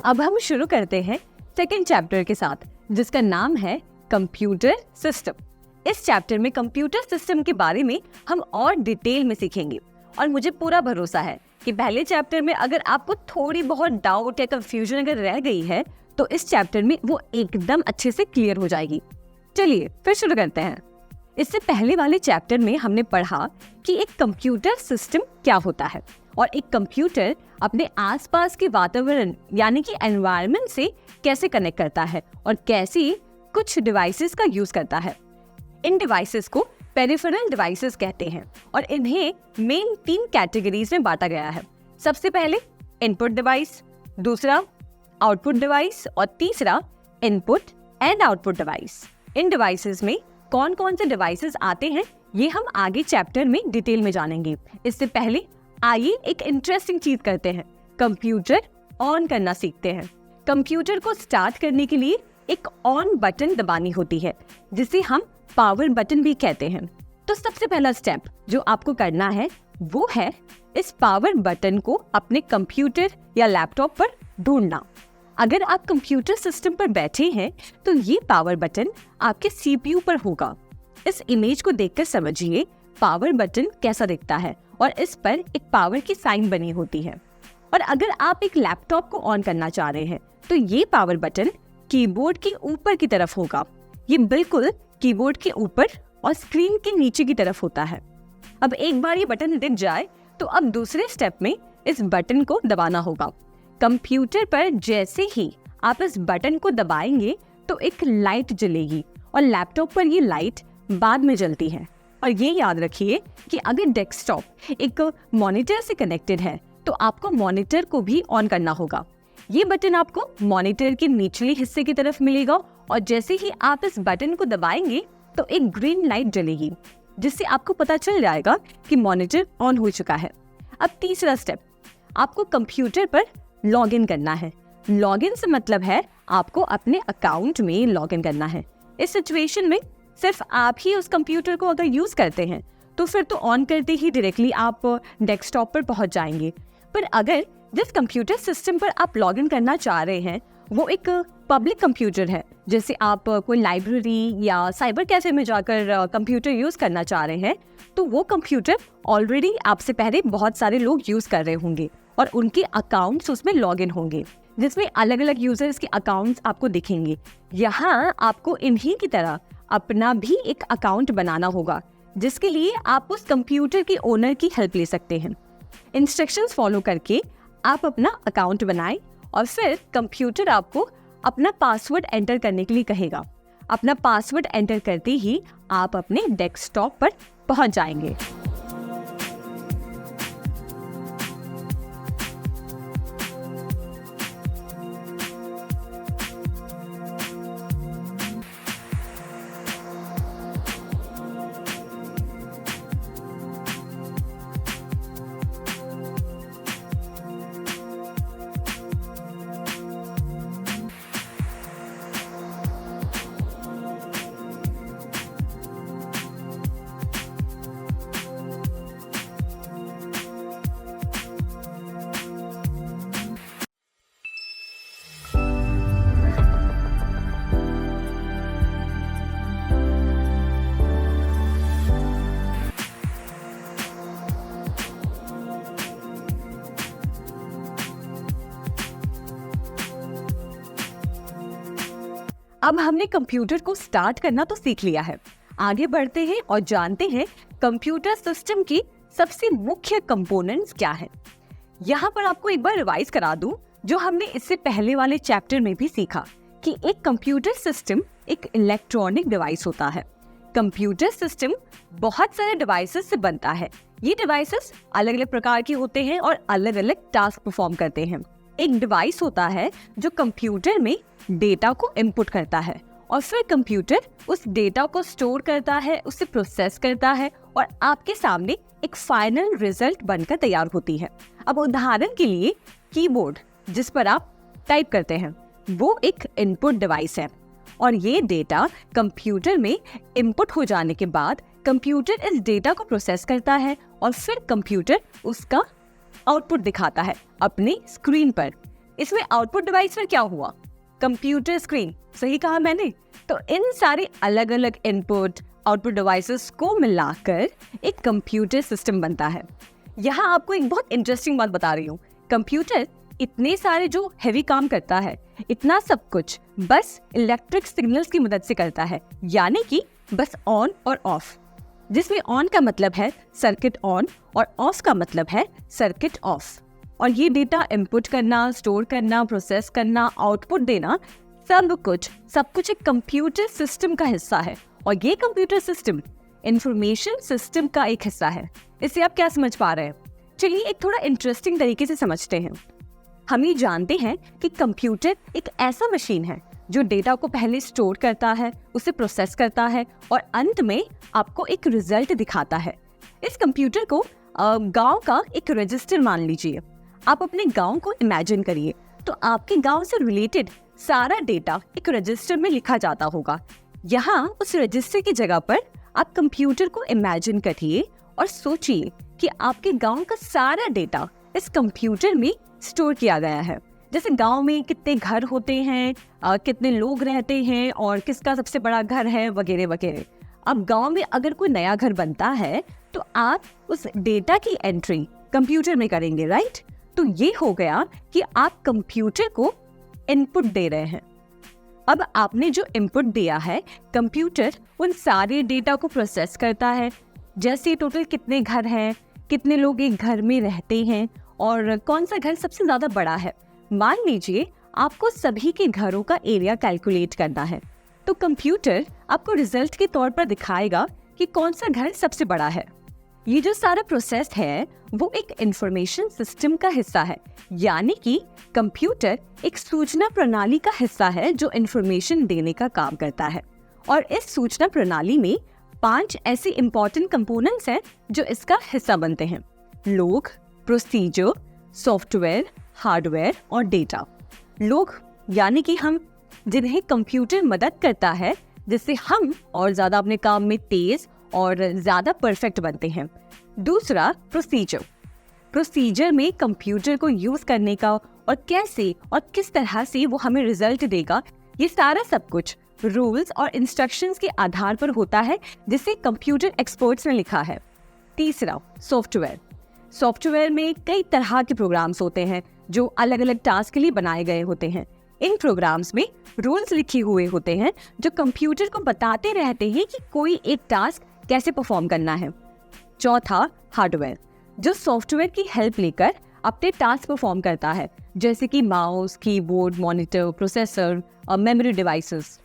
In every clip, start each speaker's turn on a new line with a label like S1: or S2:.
S1: अब हम शुरू करते हैं सेकंड चैप्टर के साथ, जिसका नाम है कंप्यूटर सिस्टम। इस चैप्टर में कंप्यूटर सिस्टम के बारे में हम और डिटेल में सीखेंगे और मुझे पूरा भरोसा है कि पहले चैप्टर में अगर आपको थोड़ी बहुत डाउट या कंफ्यूजन अगर रह गई है तो इस चैप्टर में वो एकदम अच्छे से क्लियर हो जाएगी। चलिए फिर शुरू करते हैं। इससे पहले वाले चैप्टर में हमने पढ़ा कि एक कंप्यूटर सिस्टम क्या होता है और एक कंप्यूटर अपने आसपास के वातावरण यानी कि एनवायरनमेंट से कैसे कनेक्ट करता है और कैसे कुछ डिवाइसेस का यूज करता है। इन डिवाइसेस को पेरिफेरल डिवाइसेस कहते हैं और इन्हें मेन 3 कैटेगरीज में बांटा गया है। सबसे पहले इनपुट डिवाइस, दूसरा आउटपुट डिवाइस और तीसरा input and output device. In devices में कौन कौन से डिवाइसेस आते हैं ये हम आगे चैप्टर में डिटेल में जानेंगे। इससे पहले आइए एक इंटरेस्टिंग चीज करते हैं, कंप्यूटर ऑन करना सीखते हैं। कंप्यूटर को स्टार्ट करने के लिए एक ऑन बटन दबानी होती है जिसे हम पावर बटन भी कहते हैं। तो सबसे पहला स्टेप जो आपको करना है वो है इस पावर बटन को अपने कंप्यूटर या लैपटॉप पर ढूंढना। अगर आप कंप्यूटर सिस्टम पर बैठे हैं तो ये पावर बटन आपके सीपीयू पर होगा। इस इमेज को देखकर समझिए पावर बटन कैसा दिखता है और इस पर एक पावर की साइन बनी होती है। और अगर आप एक लैपटॉप को ऑन करना चाह रहे हैं तो ये पावर बटन कीबोर्ड के ऊपर की तरफ होगा। ये बिल्कुल कीबोर्ड के ऊपर और स्क्रीन के नीचे की तरफ होता है। अब एक बार ये बटन दिख जाए तो अब दूसरे स्टेप में इस बटन को दबाना होगा। कंप्यूटर पर जैसे ही आप इस बटन को दबाएंगे तो एक लाइट जलेगी और लैपटॉप पर ये लाइट बाद में जलती है। और ये याद रखिए कि अगर डेस्कटॉप एक मॉनिटर से कनेक्टेड है तो आपको मॉनिटर को भी ऑन करना होगा। ये बटन आपको मॉनिटर के निचले हिस्से की तरफ मिलेगा और जैसे ही आप इस बटन को दबाएंगे तो एक ग्रीन लाइट जलेगी जिससे आपको पता चल जाएगा कि मॉनिटर ऑन हो चुका है। अब तीसरा स्टेप, आपको कंप्यूटर पर लॉग इन करना है। लॉग इन से मतलब है आपको अपने अकाउंट में लॉग इन करना है। इस सिचुएशन में सिर्फ आप ही उस कंप्यूटर को अगर यूज करते हैं तो फिर तो ऑन करते ही डायरेक्टली आप डेस्कटॉप पर पहुंच जाएंगे। पर अगर जिस कंप्यूटर सिस्टम पर आप लॉग इन करना चाह रहे हैं वो एक पब्लिक कंप्यूटर है, जैसे आप कोई लाइब्रेरी या साइबर कैफे में जाकर कंप्यूटर यूज करना चाह रहे हैं, तो वो कंप्यूटर ऑलरेडी आपसे पहले बहुत सारे लोग यूज कर रहे होंगे और उनके अकाउंट्स उसमें लॉग इन होंगे जिसमें अलग अलग यूजर्स के अकाउंट्स आपको दिखेंगे। यहाँ आपको इन्हीं की तरह अपना भी एक अकाउंट बनाना होगा जिसके लिए आप उस कंप्यूटर के ओनर की हेल्प ले सकते हैं। इंस्ट्रक्शंस फॉलो करके आप अपना अकाउंट बनाएं और फिर कंप्यूटर आपको अपना पासवर्ड एंटर करने के लिए कहेगा। अपना पासवर्ड एंटर करते ही आप अपने डेस्कटॉप पर पहुंच जाएंगे। अब हमने कंप्यूटर को स्टार्ट करना तो सीख लिया है। आगे बढ़ते हैं और जानते हैं कंप्यूटर सिस्टम की सबसे मुख्य कंपोनेंट्स क्या है। यहाँ पर आपको एक बार रिवाइज करा दूं जो हमने इससे पहले वाले चैप्टर में भी सीखा कि एक कंप्यूटर सिस्टम एक इलेक्ट्रॉनिक डिवाइस होता है। कंप्यूटर सिस्टम बहुत सारे डिवाइसेस से बनता है। ये डिवाइसेस अलग अलग प्रकार के होते हैं और अलग अलग टास्क परफॉर्म करते हैं। एक डिवाइस होता है जो कंप्यूटर में डेटा को इनपुट करता है और फिर कंप्यूटर उस डेटा को स्टोर करता है, उसे प्रोसेस करता है और आपके सामने एक फाइनल रिजल्ट बनकर तैयार होती है। अब उदाहरण के लिए कीबोर्ड जिस पर आप टाइप करते हैं वो एक इनपुट डिवाइस है और ये डेटा कंप्यूटर में इनपुट हो जाने के बाद कंप्यूटर इस डेटा को प्रोसेस करता है और फिर कंप्यूटर उसका आउटपुट दिखाता है अपने स्क्रीन पर। इसमें आउटपुट डिवाइस में क्या हुआ? कंप्यूटर स्क्रीन, सही कहा मैंने। तो इन सारे अलग अलग इनपुट आउटपुट डिवाइसेस को मिलाकर एक कंप्यूटर सिस्टम बनता है। यहाँ आपको एक बहुत इंटरेस्टिंग बात बता रही हूँ। कंप्यूटर इतने सारे जो हैवी काम करता है, इतना सब कुछ बस इलेक्ट्रिक सिग्नल्स की मदद से करता है, यानी कि बस ऑन और ऑफ, जिसमें ऑन का मतलब है सर्किट ऑन और ऑफ का मतलब है सर्किट ऑफ। और ये डेटा इनपुट करना, स्टोर करना, प्रोसेस करना, आउटपुट देना, सब कुछ एक कंप्यूटर सिस्टम का हिस्सा है। और ये कंप्यूटर सिस्टम इंफॉर्मेशन सिस्टम का एक हिस्सा है। इससे आप क्या समझ पा रहे हैं? चलिए एक थोड़ा इंटरेस्टिंग तरीके से समझते हैं। हम ये जानते हैं कि कंप्यूटर एक ऐसा मशीन है जो डेटा को पहले स्टोर करता है, उसे प्रोसेस करता है और अंत में आपको एक रिजल्ट दिखाता है। इस कंप्यूटर को गांव का एक रजिस्टर मान लीजिए। आप अपने गांव को इमेजिन करिए, तो आपके गांव से रिलेटेड सारा डेटा एक रजिस्टर में लिखा जाता होगा। यहाँ उस रजिस्टर की जगह पर आप कंप्यूटर को इमेजिन करिए और सोचिए कि आपके गांव का सारा डेटा इस कंप्यूटर में स्टोर किया गया है। जैसे गांव में कितने घर होते हैं, कितने लोग रहते हैं और किसका सबसे बड़ा घर है, वगैरह वगैरह। अब गांव में अगर कोई नया घर बनता है तो आप उस डेटा की एंट्री कंप्यूटर में करेंगे, राइट? तो ये हो गया कि आप कंप्यूटर को इनपुट दे रहे हैं। अब आपने जो इनपुट दिया है, कंप्यूटर उन सारे डेटा को प्रोसेस करता है। जैसे टोटल कितने घर हैं, कितने लोग एक घर में रहते हैं और कौन सा घर सबसे ज्यादा बड़ा है। मान लीजिए आपको सभी के घरों का एरिया कैलकुलेट करना है, तो कंप्यूटर आपको रिजल्ट के तौर पर दिखाएगा कि कौन सा घर सबसे बड़ा है। ये जो सारा प्रोसेस है वो एक इंफॉर्मेशन सिस्टम का हिस्सा है, यानी कि कंप्यूटर एक सूचना प्रणाली का हिस्सा है जो इंफॉर्मेशन देने का काम करता है। और इस सूचना प्रणाली में 5 ऐसे इंपॉर्टेंट कंपोनेंट्स हैं जो इसका हिस्सा बनते हैं: लोग, प्रोसीजर, सॉफ्टवेयर, हार्डवेयर और डेटा। लोग यानी कि हम, जिन्हें कंप्यूटर मदद करता है जिससे हम और ज्यादा अपने काम में तेज और ज्यादा परफेक्ट बनते हैं। दूसरा प्रोसीजर। प्रोसीजर में कंप्यूटर को यूज करने का और कैसे और किस तरह से वो हमें रिजल्ट देगा, ये सारा सब कुछ रूल्स और इंस्ट्रक्शंस के आधार पर होता है, जिसे कंप्यूटर एक्सपर्ट्स ने लिखा है। तीसरा सॉफ्टवेयर। सॉफ्टवेयर में कई तरह के प्रोग्राम्स होते हैं जो अलग अलग टास्क के लिए बनाए गए होते हैं। इन प्रोग्राम्स में रूल्स लिखे हुए होते हैं जो कंप्यूटर को बताते रहते हैं कि कोई एक टास्क कैसे परफॉर्म करना है। चौथा हार्डवेयर, जो सॉफ्टवेयर की हेल्प लेकर अपने टास्क परफॉर्म करता है, जैसे कि माउस, कीबोर्ड, मॉनिटर, प्रोसेसर और मेमोरी डिवाइसेस।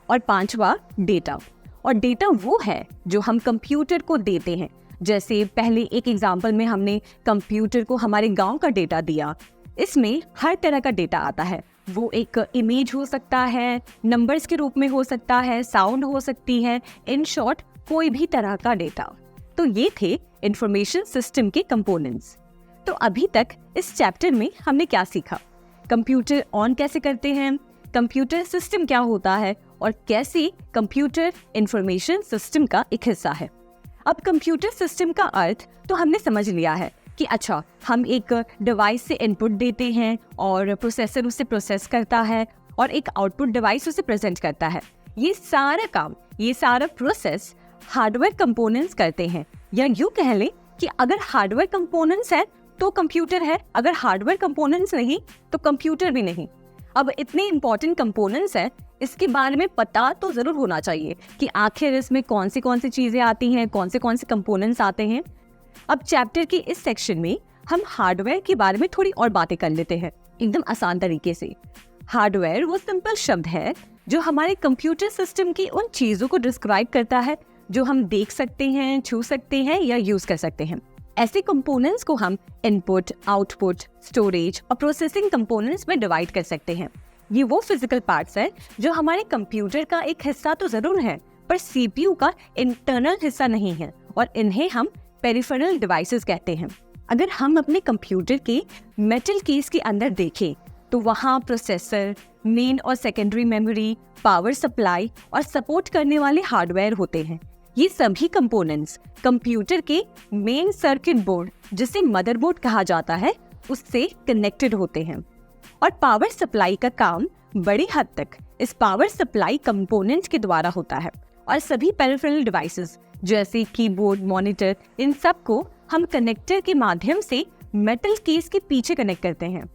S1: और पांचवा डेटा। और डेटा वो है जो हम कंप्यूटर को देते हैं। जैसे पहले एक एग्जाम्पल में हमने कंप्यूटर को हमारे गांव का डेटा दिया। इसमें हर तरह का डेटा आता है। वो एक इमेज हो सकता है, नंबर्स के रूप में हो सकता है, साउंड हो सकती है, इन शॉर्ट कोई भी तरह का डेटा। तो ये थे इंफॉर्मेशन सिस्टम के कंपोनेंट्स। तो अभी तक इस चैप्टर में हमने क्या सीखा? कंप्यूटर ऑन कैसे करते हैं, कंप्यूटर सिस्टम क्या होता है और कैसे कंप्यूटर इंफॉर्मेशन सिस्टम का एक हिस्सा है। अब कंप्यूटर सिस्टम का अर्थ तो हमने समझ लिया है कि अच्छा, हम एक डिवाइस से इनपुट देते हैं और प्रोसेसर उसे प्रोसेस करता है और एक आउटपुट डिवाइस उसे प्रेजेंट करता है। ये सारा काम, ये सारा प्रोसेस हार्डवेयर कंपोनेंट्स करते हैं। या यूं कह लें कि अगर हार्डवेयर कंपोनेंट्स हैं तो कंप्यूटर है, अगर हार्डवेयर कंपोनेंट्स नहीं तो कंप्यूटर भी नहीं। अब इतने इंपॉर्टेंट कंपोनेंट्स हैं, इसके बारे में पता तो जरूर होना चाहिए कि आखिर इसमें कौन सी चीजें आती हैं, कौन से कंपोनेंट्स आते हैं। अब चैप्टर के इस सेक्शन में हम हार्डवेयर के बारे में थोड़ी और बातें कर लेते हैं, एकदम आसान तरीके से। हार्डवेयर वो सिंपल शब्द है जो हमारे कंप्यूटर सिस्टम की उन चीजों को डिस्क्राइब करता है जो हम देख सकते हैं, छू सकते हैं या यूज कर सकते हैं। ऐसे कंपोनेंट्स को हम इनपुट, आउटपुट, स्टोरेज और प्रोसेसिंग कंपोनेंट्स में डिवाइड कर सकते हैं। ये वो फिजिकल पार्ट्स हैं जो हमारे कंप्यूटर का एक हिस्सा तो जरूर है, पर सीपीयू का इंटरनल हिस्सा नहीं है, और इन्हें हम पेरिफेरल डिवाइसेस कहते हैं। अगर हम अपने कंप्यूटर के मेटल केस के अंदर देखें तो वहाँ प्रोसेसर, मेन और सेकेंडरी मेमोरी, पावर सप्लाई और सपोर्ट करने वाले हार्डवेयर होते हैं। ये सभी कंपोनेंट्स कंप्यूटर के मेन सर्किट बोर्ड, जिसे मदरबोर्ड कहा जाता है, उससे कनेक्टेड होते हैं। और पावर सप्लाई का काम बड़ी हद तक इस पावर सप्लाई कंपोनेंट्स के द्वारा होता है। और सभी पेरिफेरल डिवाइसेस जैसे कीबोर्ड, मॉनिटर, इन सब को हम कनेक्टर के माध्यम से मेटल केस के पीछे कनेक्ट करते हैं।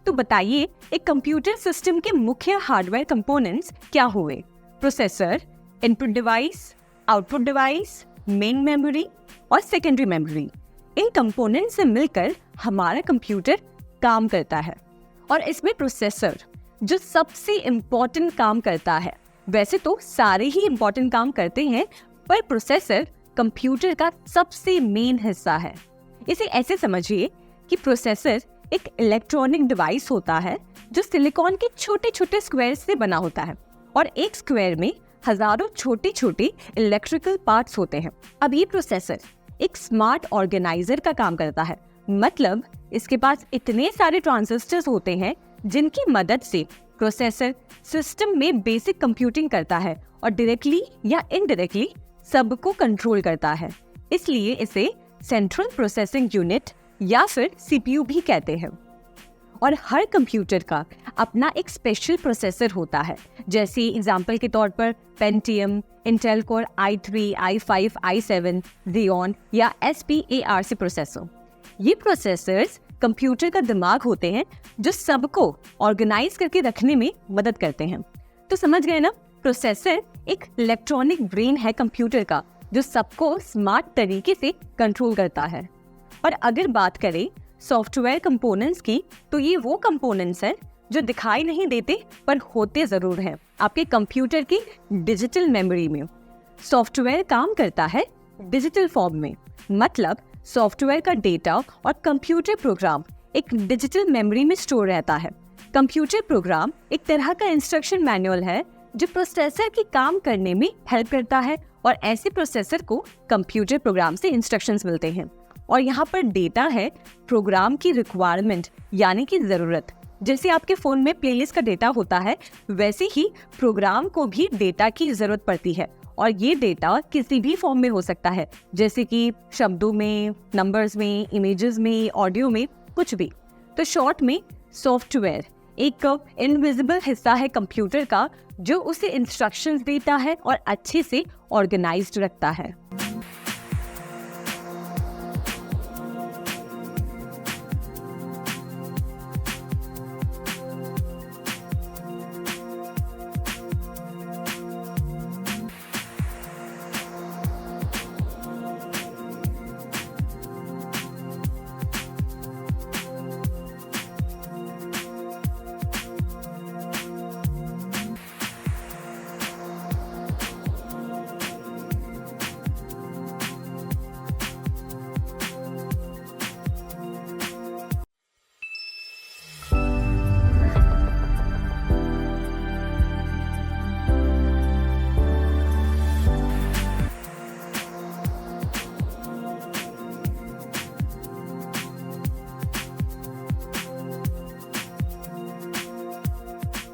S1: तो बताइए, एक कंप्यूटर सिस्टम के मुख्य हार्डवेयर कंपोनेंट्स क्या हुए? Processor, input device, output device, main memory और सेकेंडरी मेमोरी। इन कंपोनेंट से मिलकर हमारा कंप्यूटर काम करता है। और इसमें प्रोसेसर जो सबसे इम्पोर्टेंट काम करता है। वैसे तो सारे ही इम्पोर्टेंट काम करते हैं, पर प्रोसेसर कंप्यूटर का सबसे मेन हिस्सा है। इसे ऐसे समझिए कि प्रोसेसर एक इलेक्ट्रॉनिक डिवाइस होता है जो सिलिकॉन के छोटे छोटे स्क्वायर से बना होता है और एक स्क्वायर में हजारों छोटे छोटे इलेक्ट्रिकल पार्ट्स होते हैं। अब ये प्रोसेसर एक स्मार्ट ऑर्गेनाइजर का काम करता है, मतलब इसके पास इतने सारे ट्रांजिस्टर्स होते हैं जिनकी मदद से प्रोसेसर सिस्टम में बेसिक कंप्यूटिंग करता है और डायरेक्टली या इनडायरेक्टली सबको कंट्रोल करता है। इसलिए इसे सेंट्रल प्रोसेसिंग यूनिट या फिर सीपीयू भी कहते हैं। और हर कंप्यूटर का अपना एक स्पेशल प्रोसेसर होता है, जैसे एग्जांपल के तौर पर Pentium, Intel core i3, i5, i7, Xeon या SPARC प्रोसेसर। ये प्रोसेसर्स कंप्यूटर का दिमाग होते हैं जो सबको ऑर्गेनाइज करके रखने में मदद करते हैं। तो समझ गए ना, प्रोसेसर एक इलेक्ट्रॉनिक ब्रेन है कंप्यूटर का जो सबको स्मार्ट तरीके से कंट्रोल करता है। और अगर बात करें सॉफ्टवेयर कंपोनेंट्स की, तो ये वो कंपोनेंट्स हैं जो दिखाई नहीं देते पर होते जरूर हैं आपके कंप्यूटर की डिजिटल मेमोरी में। सॉफ्टवेयर काम करता है डिजिटल फॉर्म में, मतलब सॉफ्टवेयर का डेटा और कंप्यूटर प्रोग्राम एक डिजिटल मेमोरी में स्टोर रहता है। कंप्यूटर प्रोग्राम एक तरह का इंस्ट्रक्शन मैनुअल है जो प्रोसेसर के काम करने में हेल्प करता है और ऐसे प्रोसेसर को कंप्यूटर प्रोग्राम से इंस्ट्रक्शंस मिलते हैं। और यहाँ पर डेटा है प्रोग्राम की रिक्वायरमेंट यानी कि ज़रूरत। जैसे आपके फ़ोन में प्लेलिस्ट का डेटा होता है, वैसे ही प्रोग्राम को भी डेटा की ज़रूरत पड़ती है। और ये डेटा किसी भी फॉर्म में हो सकता है, जैसे कि शब्दों में, नंबर्स में, इमेजेस में, ऑडियो में, कुछ भी। तो शॉर्ट में सॉफ्टवेयर एक इनविजिबल हिस्सा है कंप्यूटर का जो उसे इंस्ट्रक्शंस देता है और अच्छे से ऑर्गेनाइज्ड रखता है।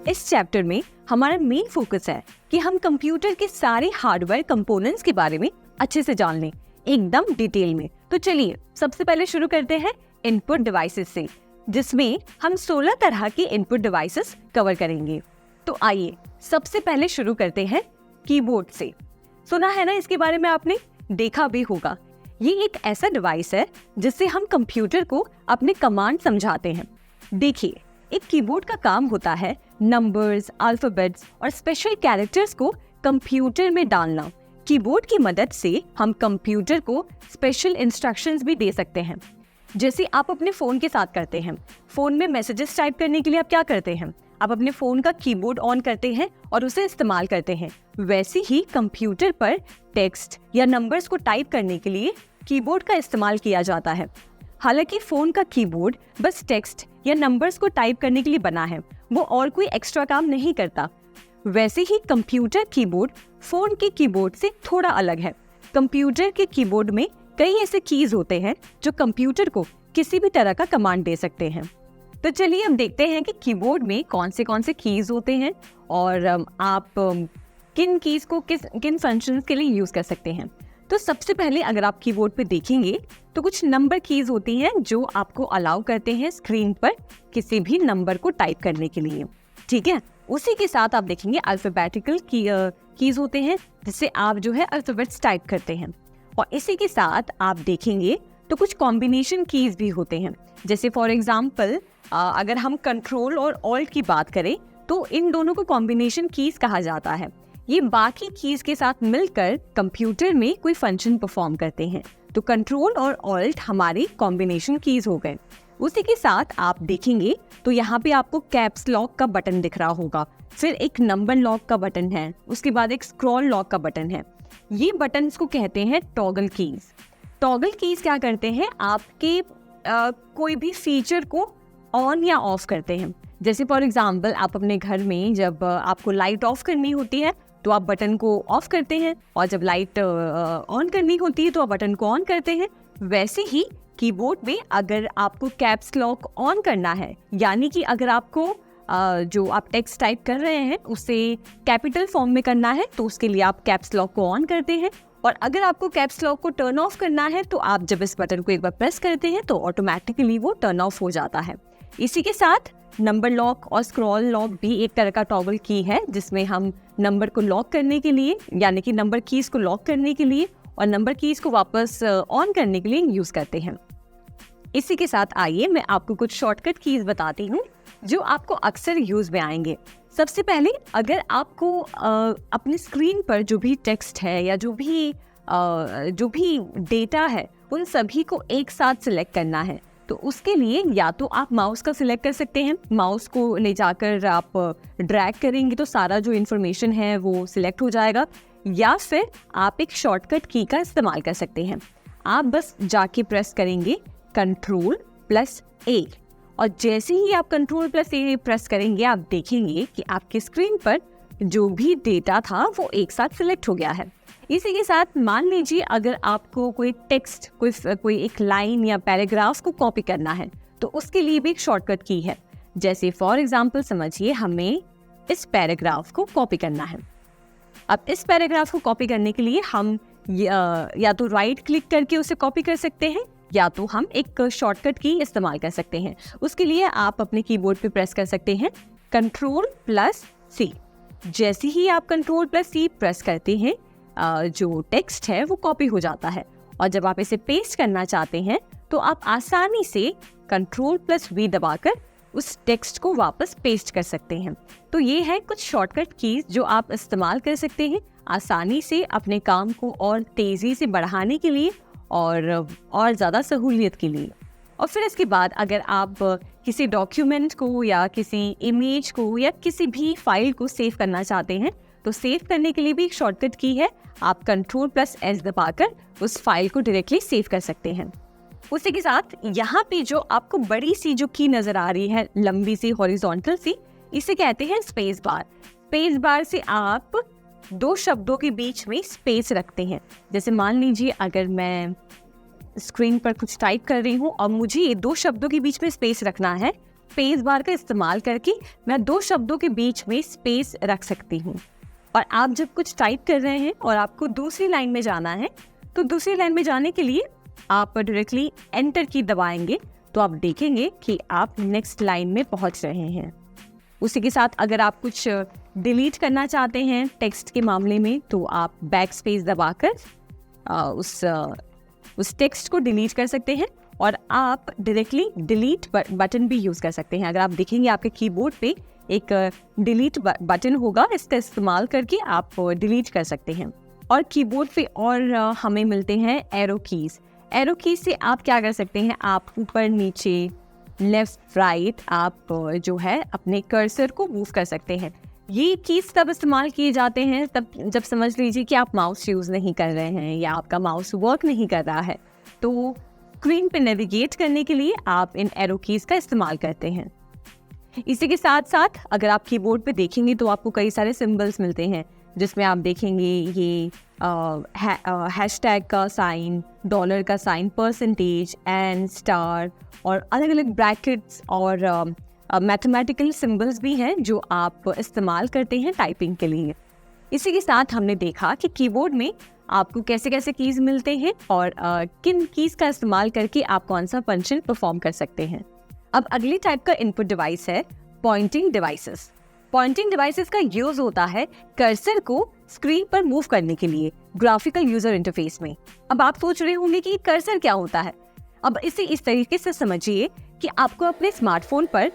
S1: इस चैप्टर में हमारा मेन फोकस है कि हम कंप्यूटर के सारे हार्डवेयर कंपोनेंट्स के बारे में अच्छे से जान लें, एकदम डिटेल में। तो चलिए सबसे पहले शुरू करते हैं इनपुट डिवाइसेस से, जिसमें हम 16 तरह के इनपुट डिवाइसेस कवर करेंगे। तो आइए सबसे पहले शुरू करते हैं कीबोर्ड से। सुना है ना इसके बारे में आपने, देखा भी होगा। ये एक ऐसा डिवाइस है जिससे हम कंप्यूटर को अपने कमांड समझाते हैं। देखिए, एक कीबोर्ड का काम होता है नंबर्स, अल्फाबेट्स और स्पेशल कैरेक्टर्स को कंप्यूटर में डालना। कीबोर्ड की मदद से हम कंप्यूटर को स्पेशल इंस्ट्रक्शंस भी दे सकते हैं, जैसे आप अपने फ़ोन के साथ करते हैं। फ़ोन में मैसेजेस टाइप करने के लिए आप क्या करते हैं? आप अपने फ़ोन का कीबोर्ड ऑन करते हैं और उसे इस्तेमाल करते हैं। वैसे ही कंप्यूटर पर टेक्स्ट या नंबर्स को टाइप करने के लिए कीबोर्ड का इस्तेमाल किया जाता है। हालांकि फ़ोन का कीबोर्ड बस टेक्स्ट या नंबर्स को टाइप करने के लिए बना है, वो और कोई एक्स्ट्रा काम नहीं करता। वैसे ही कंप्यूटर कीबोर्ड फ़ोन के कीबोर्ड से थोड़ा अलग है। कंप्यूटर के कीबोर्ड में कई ऐसे कीज होते हैं जो कंप्यूटर को किसी भी तरह का कमांड दे सकते हैं। तो चलिए अब देखते हैं कि कीबोर्ड में कौन से कीज होते हैं और आप किन कीज को किन फंक्शंस के लिए यूज़ कर सकते हैं। तो सबसे पहले अगर आप कीबोर्ड पे देखेंगे तो कुछ नंबर कीज होती हैं जो आपको अलाउ करते हैं स्क्रीन पर किसी भी नंबर को टाइप करने के लिए, ठीक है। उसी के साथ आप देखेंगे अल्फाबेटिकल कीज होते हैं जिससे आप जो है अल्फाबेट्स टाइप करते हैं। और इसी के साथ आप देखेंगे तो कुछ कॉम्बिनेशन कीज भी होते हैं। जैसे फॉर एग्जांपल अगर हम कंट्रोल और ऑल्ट की बात करें तो इन दोनों को कॉम्बिनेशन कीज कहा जाता है। ये बाकी कीज के साथ मिलकर कंप्यूटर में कोई फंक्शन परफॉर्म करते हैं। तो कंट्रोल और ऑल्ट हमारी कॉम्बिनेशन कीज हो गए। उसी के साथ आप देखेंगे तो यहाँ पे आपको कैप्स लॉक का बटन दिख रहा होगा, फिर एक नंबर लॉक का बटन है, उसके बाद एक स्क्रॉल लॉक का बटन है। ये बटन को कहते हैं टॉगल कीज। टॉगल कीज क्या करते हैं, आपके कोई भी फीचर को ऑन या ऑफ करते हैं। जैसे फॉर एग्जाम्पल आप अपने घर में जब आपको लाइट ऑफ करनी होती है तो आप बटन को ऑफ करते हैं, और जब लाइट ऑन करनी होती है तो आप बटन को ऑन करते हैं। वैसे ही कीबोर्ड में अगर आपको कैप्स लॉक ऑन करना है, यानी कि अगर आपको जो आप टेक्स्ट टाइप कर रहे हैं उसे कैपिटल फॉर्म में करना है तो उसके लिए आप कैप्स लॉक को ऑन करते हैं। और अगर आपको कैप्स लॉक को टर्न ऑफ करना है तो आप जब इस बटन को एक बार प्रेस करते हैं तो ऑटोमेटिकली वो टर्न ऑफ हो जाता है। इसी के साथ नंबर लॉक और स्क्रॉल लॉक भी एक तरह का टॉगल की है जिसमें हम नंबर को लॉक करने के लिए, यानी कि नंबर कीज को लॉक करने के लिए और नंबर कीज को वापस ऑन करने के लिए यूज करते हैं। इसी के साथ आइए मैं आपको कुछ शॉर्टकट कीज बताती हूँ जो आपको अक्सर यूज में आएंगे। सबसे पहले अगर आपको अपनी स्क्रीन पर जो भी टेक्स्ट है या जो भी डेटा है उन सभी को एक साथ सिलेक्ट करना है तो उसके लिए या तो आप माउस का सिलेक्ट कर सकते हैं, माउस को ले जाकर आप ड्रैग करेंगे तो सारा जो इन्फॉर्मेशन है वो सिलेक्ट हो जाएगा, या फिर आप एक शॉर्टकट की का इस्तेमाल कर सकते हैं। आप बस जाके प्रेस करेंगे Ctrl+A और जैसे ही आप Ctrl+A प्रेस करेंगे आप देखेंगे कि आपकी स्क्रीन पर जो भी डेटा था वो एक साथ सिलेक्ट हो गया है। इसी के साथ मान लीजिए अगर आपको कोई टेक्स्ट, कोई एक लाइन या पैराग्राफ को कॉपी करना है तो उसके लिए भी एक शॉर्टकट की है। जैसे फॉर एग्जांपल समझिए हमें इस पैराग्राफ को कॉपी करना है। अब इस पैराग्राफ को कॉपी करने के लिए हम या तो राइट क्लिक करके उसे कॉपी कर सकते हैं या तो हम एक शॉर्टकट की इस्तेमाल कर सकते हैं। उसके लिए आप अपने कीबोर्ड पे प्रेस कर सकते हैं Ctrl+C। जैसे ही आप Ctrl+C प्रेस करते हैं जो टेक्स्ट है वो कॉपी हो जाता है, और जब आप इसे पेस्ट करना चाहते हैं तो आप आसानी से Ctrl+V दबाकर उस टेक्स्ट को वापस पेस्ट कर सकते हैं। तो ये है कुछ शॉर्टकट कीज जो आप इस्तेमाल कर सकते हैं आसानी से अपने काम को और तेज़ी से बढ़ाने के लिए और ज़्यादा सहूलियत के लिए। और फिर इसके बाद अगर आप किसी डॉक्यूमेंट को या किसी इमेज को या किसी भी फाइल को सेव करना चाहते हैं तो सेव करने के लिए भी एक शॉर्टकट की है। आप Ctrl+S दबाकर उस फाइल को डायरेक्टली सेव कर सकते हैं। उसी के साथ यहाँ पे जो आपको बड़ी सी जो की नज़र आ रही है, लंबी सी हॉरिजॉन्टल सी, इसे कहते हैं स्पेस बार। स्पेस बार से आप दो शब्दों के बीच में स्पेस रखते हैं। जैसे मान लीजिए अगर मैं स्क्रीन पर कुछ टाइप कर रही हूँ और मुझे ये दो शब्दों के बीच में स्पेस रखना है, स्पेस बार का इस्तेमाल करके मैं दो शब्दों के बीच में स्पेस रख सकती हूँ। और आप जब कुछ टाइप कर रहे हैं और आपको दूसरी लाइन में जाना है तो दूसरी लाइन में जाने के लिए आप डायरेक्टली एंटर की दबाएंगे तो आप देखेंगे कि आप नेक्स्ट लाइन में पहुंच रहे हैं। उसी के साथ अगर आप कुछ डिलीट करना चाहते हैं टेक्स्ट के मामले में तो आप बैक स्पेस दबाकर उस टेक्स्ट को डिलीट कर सकते हैं, और आप डायरेक्टली डिलीट बटन भी यूज़ कर सकते हैं। अगर आप देखेंगे आपके कीबोर्ड पे एक डिलीट बटन होगा, इसका इस्तेमाल करके आप डिलीट कर सकते हैं। और कीबोर्ड पे और हमें मिलते हैं एरो कीज़। एरो कीज से आप क्या कर सकते हैं, आप ऊपर नीचे लेफ्ट राइट आप जो है अपने कर्सर को मूव कर सकते हैं। ये कीज तब इस्तेमाल किए जाते हैं तब जब समझ लीजिए कि आप माउस यूज़ नहीं कर रहे हैं या आपका माउस वर्क नहीं कर रहा है, तो स्क्रीन पे नेविगेट करने के लिए आप इन एरो कीज का इस्तेमाल करते हैं। इसी के साथ साथ अगर आप कीबोर्ड पे देखेंगे तो आपको कई सारे सिंबल्स मिलते हैं जिसमें आप देखेंगे ये हैशटैग का साइन, डॉलर का साइन, परसेंटेज एंड स्टार और अलग अलग ब्रैकेट्स और मैथमेटिकल सिंबल्स भी हैं जो आप इस्तेमाल करते हैं टाइपिंग के लिए। इसी के साथ हमने देखा कि कीबोर्ड में आपको कैसे कैसे कीज मिलते हैं और किन कीज का इस्तेमाल करके आप कौन सा फंक्शन परफॉर्म कर सकते हैं। अब अगली टाइप का इनपुट डिवाइस है पॉइंटिंग डिवाइसेस। पॉइंटिंग डिवाइसेस का यूज होता है कर्सर को स्क्रीन पर मूव करने के लिए ग्राफिकल यूजर इंटरफेस में। अब आप सोच रहे होंगे कि कर्सर क्या होता है। अब इसे इस तरीके से समझिए कि आपको अपने स्मार्टफोन पर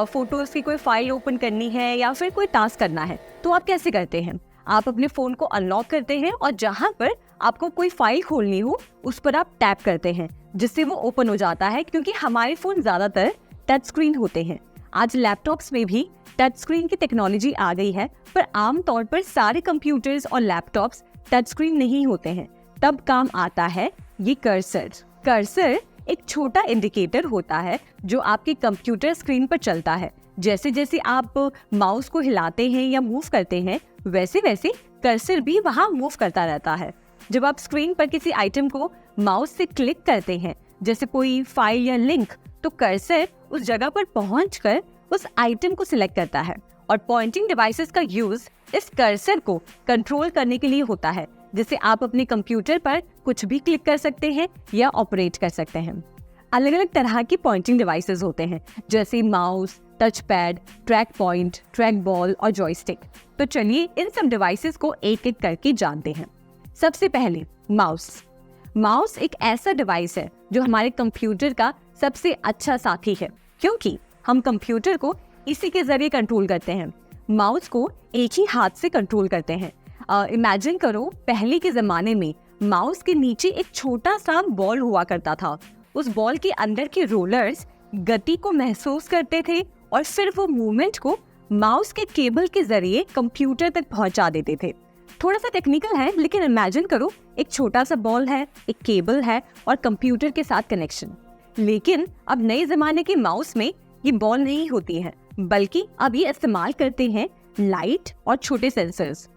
S1: फोटोज की कोई फाइल ओपन करनी है या फिर कोई टास्क करना है, तो आप कैसे करते हैं? आप अपने फोन को अनलॉक करते हैं और जहां पर आपको कोई फाइल खोलनी हो उस पर आप टैप करते हैं, जिससे वो ओपन हो जाता है। क्योंकि हमारे फोन ज्यादातर टच स्क्रीन होते हैं। आज लैपटॉप्स में भी टच स्क्रीन की टेक्नोलॉजी आ गई है, पर आमतौर पर सारे कंप्यूटर्स और लैपटॉप्स टच स्क्रीन नहीं होते हैं। तब काम आता है ये कर्सर। कर्सर एक छोटा इंडिकेटर होता है जो आपके कंप्यूटर स्क्रीन पर चलता है। जैसे जैसे आप माउस को हिलाते हैं या मूव करते हैं, वैसे वैसे कर्सर भी वहाँ मूव करता रहता है। जब आप स्क्रीन पर किसी आइटम को माउस से क्लिक करते हैं, जैसे कोई फाइल या लिंक, तो कर्सर उस जगह पर पहुंचकर उस आइटम को सिलेक्ट करता है। और पॉइंटिंग डिवाइसेस का यूज इस कर्सर को कंट्रोल करने के लिए होता है, जिससे आप अपने कंप्यूटर पर कुछ भी क्लिक कर सकते हैं या ऑपरेट कर सकते हैं। अलग अलग तरह की पॉइंटिंग डिवाइसेस होते हैं, जैसे mouse, touch pad, track point, track ball और जॉयस्टिक। तो चलिए इन सब डिवाइसेस को एक एक करके जानते हैं। सबसे पहले माउस। माउस एक ऐसा डिवाइस है जो हमारे कंप्यूटर का सबसे अच्छा साथी है, क्योंकि हम कंप्यूटर को इसी के जरिए कंट्रोल करते हैं। माउस को एक ही हाथ से कंट्रोल करते हैं। इमेजिन करो, पहले के जमाने में माउस के नीचे एक छोटा सा बॉल हुआ करता था। उस बॉल के अंदर के रोलर्स गति को महसूस करते थे और फिर वो मूवमेंट को माउस के केबल के जरिए कंप्यूटर तक पहुंचा देते थे। थोड़ा सा टेक्निकल है, लेकिन इमेजिन करो, एक छोटा सा बॉल है, एक केबल है और कंप्यूटर के साथ कनेक्शन। लेकिन अब नए जमाने के माउस में ये बॉल नहीं होती है, बल्कि अब ये इस्तेमाल करते हैं लाइट और छोटे सेंसर्स।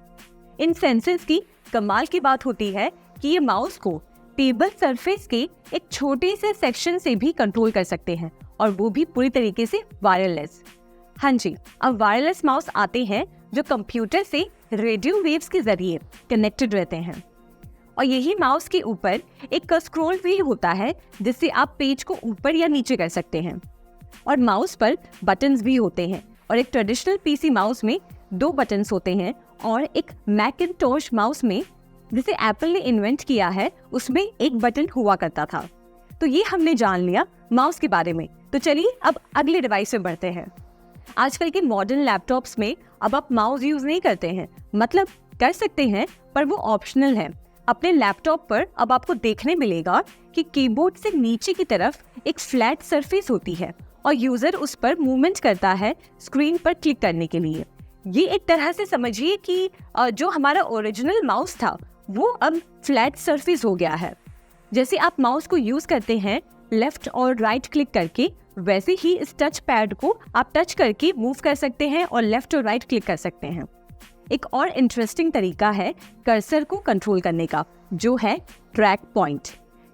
S1: इन सेंसर्स की कमाल की बात होती है कि ये माउस को टेबल सरफेस के एक छोटे से सेक्शन से भी कंट्रोल कर सकते हैं, और वो भी पूरी तरीके से वायरलेस। हाँ जी, अब वायरलेस माउस आते हैं जो कंप्यूटर से रेडियो वेव्स के जरिए कनेक्टेड रहते हैं। और यही माउस के ऊपर एक स्क्रॉल व्हील होता है, जिससे आप पेज को ऊपर या नीचे कर सकते हैं। और माउस पर बटन्स भी होते हैं, और एक ट्रेडिशनल पीसी माउस में 2 बटन्स होते हैं, और एक मैकिन्टोश माउस में, जिसे एप्पल ने इन्वेंट किया है, उसमें एक बटन हुआ करता था। तो ये हमने जान लिया माउस के बारे में। तो चलिए अब अगले डिवाइस में बढ़ते हैं। आजकल के मॉडर्न लैपटॉप्स में अब आप माउस यूज नहीं करते हैं, मतलब कर सकते हैं, पर वो ऑप्शनल है। अपने लैपटॉप पर अब आपको देखने मिलेगा कि कीबोर्ड से नीचे की तरफ एक फ्लैट सरफेस होती है और यूजर उस पर मूवमेंट करता है स्क्रीन पर क्लिक करने के लिए। ये एक तरह से समझिए कि जो हमारा ओरिजिनल माउस था वो अब फ्लैट सरफेस हो गया है। जैसे आप माउस को यूज करते हैं लेफ्ट और राइट क्लिक करके, वैसे ही इस टच पैड को आप टच करके मूव कर सकते हैं और लेफ्ट और राइट क्लिक कर सकते हैं। एक और इंटरेस्टिंग तरीका है कर्सर को कंट्रोल करने का, जो है ट्रैक पॉइंट।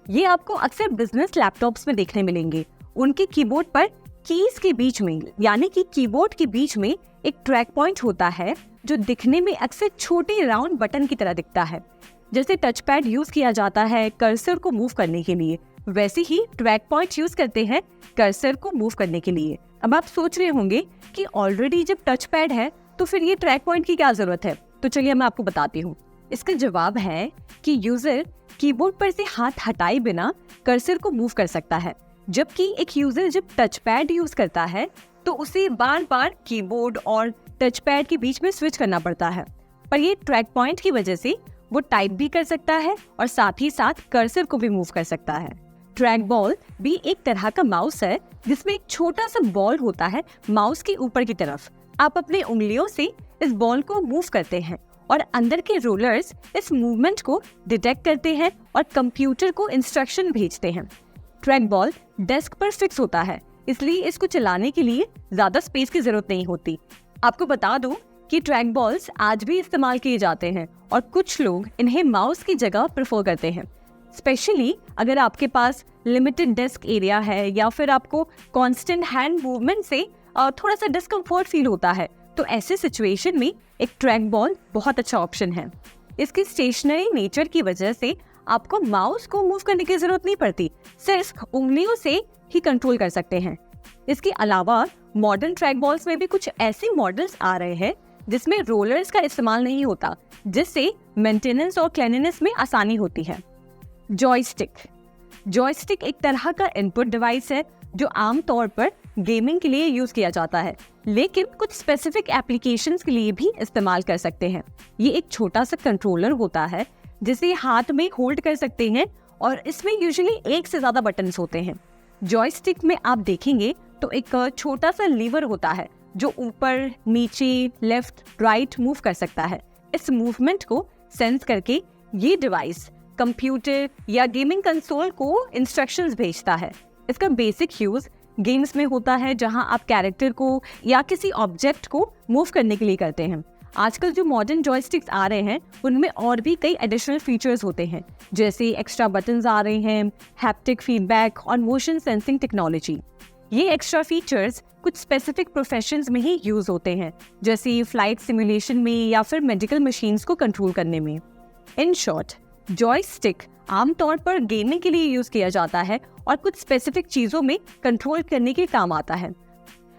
S1: ये आपको अक्सर बिजनेस लैपटॉप्स में देखने मिलेंगे। उनके कीबोर्ड पर कीज के बीच में, यानी कि कीबोर्ड के बीच में एक ट्रैक पॉइंट होता है, जो दिखने में अक्सर छोटे राउंड बटन की तरह दिखता है। जैसे टच पैड यूज किया जाता है कर्सर को मूव करने के लिए, वैसे ही ट्रैक पॉइंट यूज करते हैं कर्सर को मूव करने के लिए। अब आप सोच रहे होंगे कि ऑलरेडी जब टच पैड है तो फिर ये ट्रैक पॉइंट की क्या जरूरत है। तो चलिए मैं आपको बताती हूँ। इसका जवाब है कि यूजर कीबोर्ड पर से हाथ हटाए बिना कर्सर को मूव कर सकता है, जबकि एक यूजर जब टच पैड यूज करता है तो उसे बार बार कीबोर्ड और टच पैड के बीच में स्विच करना पड़ता है। पर ये ट्रैक पॉइंट की वजह से वो टाइप भी कर सकता है और साथ ही साथ कर्सर को भी मूव कर सकता है। ट्रैक बॉल भी एक तरह का माउस है, जिसमें एक छोटा सा बॉल होता है माउस के ऊपर की तरफ। आप अपने उंगलियों से इस बॉल को मूव करते हैं और अंदर के रोलर्स इस मूवमेंट को डिटेक्ट करते हैं और कंप्यूटर को इंस्ट्रक्शन भेजते हैं। ट्रैक बॉल डेस्क पर फिक्स होता है, इसलिए इसको चलाने के लिए ज्यादा स्पेस की जरूरत नहीं होती। आपको बता दूं कि ट्रैक बॉल्स आज भी इस्तेमाल किए जाते हैं और कुछ लोग इन्हें माउस की जगह प्रेफर करते हैं, स्पेशली अगर आपके पास लिमिटेड डेस्क एरिया है या फिर आपको कांस्टेंट हैंड मूवमेंट से थोड़ा सा डिस्कम्फर्ट फील होता है। तो ऐसे सिचुएशन में एक ट्रैक बॉल बहुत अच्छा ऑप्शन है। इसकी स्टेशनरी नेचर की वजह से आपको माउस को मूव करने की जरूरत नहीं पड़ती, सिर्फ उंगलियों से ही कंट्रोल कर सकते हैं। इसके अलावा मॉडर्न ट्रैक बॉल्स में भी कुछ ऐसे मॉडल्स आ रहे हैं जिसमें रोलर्स का इस्तेमाल नहीं होता, जिससे मेंटेनेंस और क्लीननेस में आसानी होती है। जॉयस्टिक एक तरह का इनपुट डिवाइस है जो आमतौर पर गेमिंग के लिए यूज किया जाता है, लेकिन कुछ स्पेसिफिक एप्लीकेशंस के लिए भी इस्तेमाल कर सकते हैं। ये एक छोटा सा कंट्रोलर होता है जिसे हाथ में होल्ड कर सकते हैं और इसमें यूजुअली एक से ज्यादा बटन्स होते हैं। जॉयस्टिक में आप देखेंगे तो एक छोटा सा लीवर होता है जो ऊपर, नीचे, लेफ्ट, राइट मूव कर सकता है। इस मूवमेंट को सेंस करके ये डिवाइस कंप्यूटर या गेमिंग कंसोल को इंस्ट्रक्शंस भेजता है। इसका बेसिक यूज गेम्स में होता है जहां आप कैरेक्टर को या किसी ऑब्जेक्ट को मूव करने के लिए करते हैं। आजकल जो मॉडर्न जॉयस्टिक्स आ रहे हैं उनमें और भी कई एडिशनल फीचर्स होते हैं, जैसे एक्स्ट्रा बटन्स आ रहे हैं, हैप्टिक फीडबैक और मोशन सेंसिंग टेक्नोलॉजी। ये एक्स्ट्रा फीचर्स कुछ स्पेसिफिक प्रोफेशंस में ही यूज होते हैं, जैसे फ्लाइट सिमुलेशन में या फिर मेडिकल मशीन्स को कंट्रोल करने में। इन शॉर्ट, जॉयस्टिक आमतौर पर गेमिंग के लिए यूज किया जाता है और कुछ स्पेसिफिक चीजों में कंट्रोल करने के काम आता है।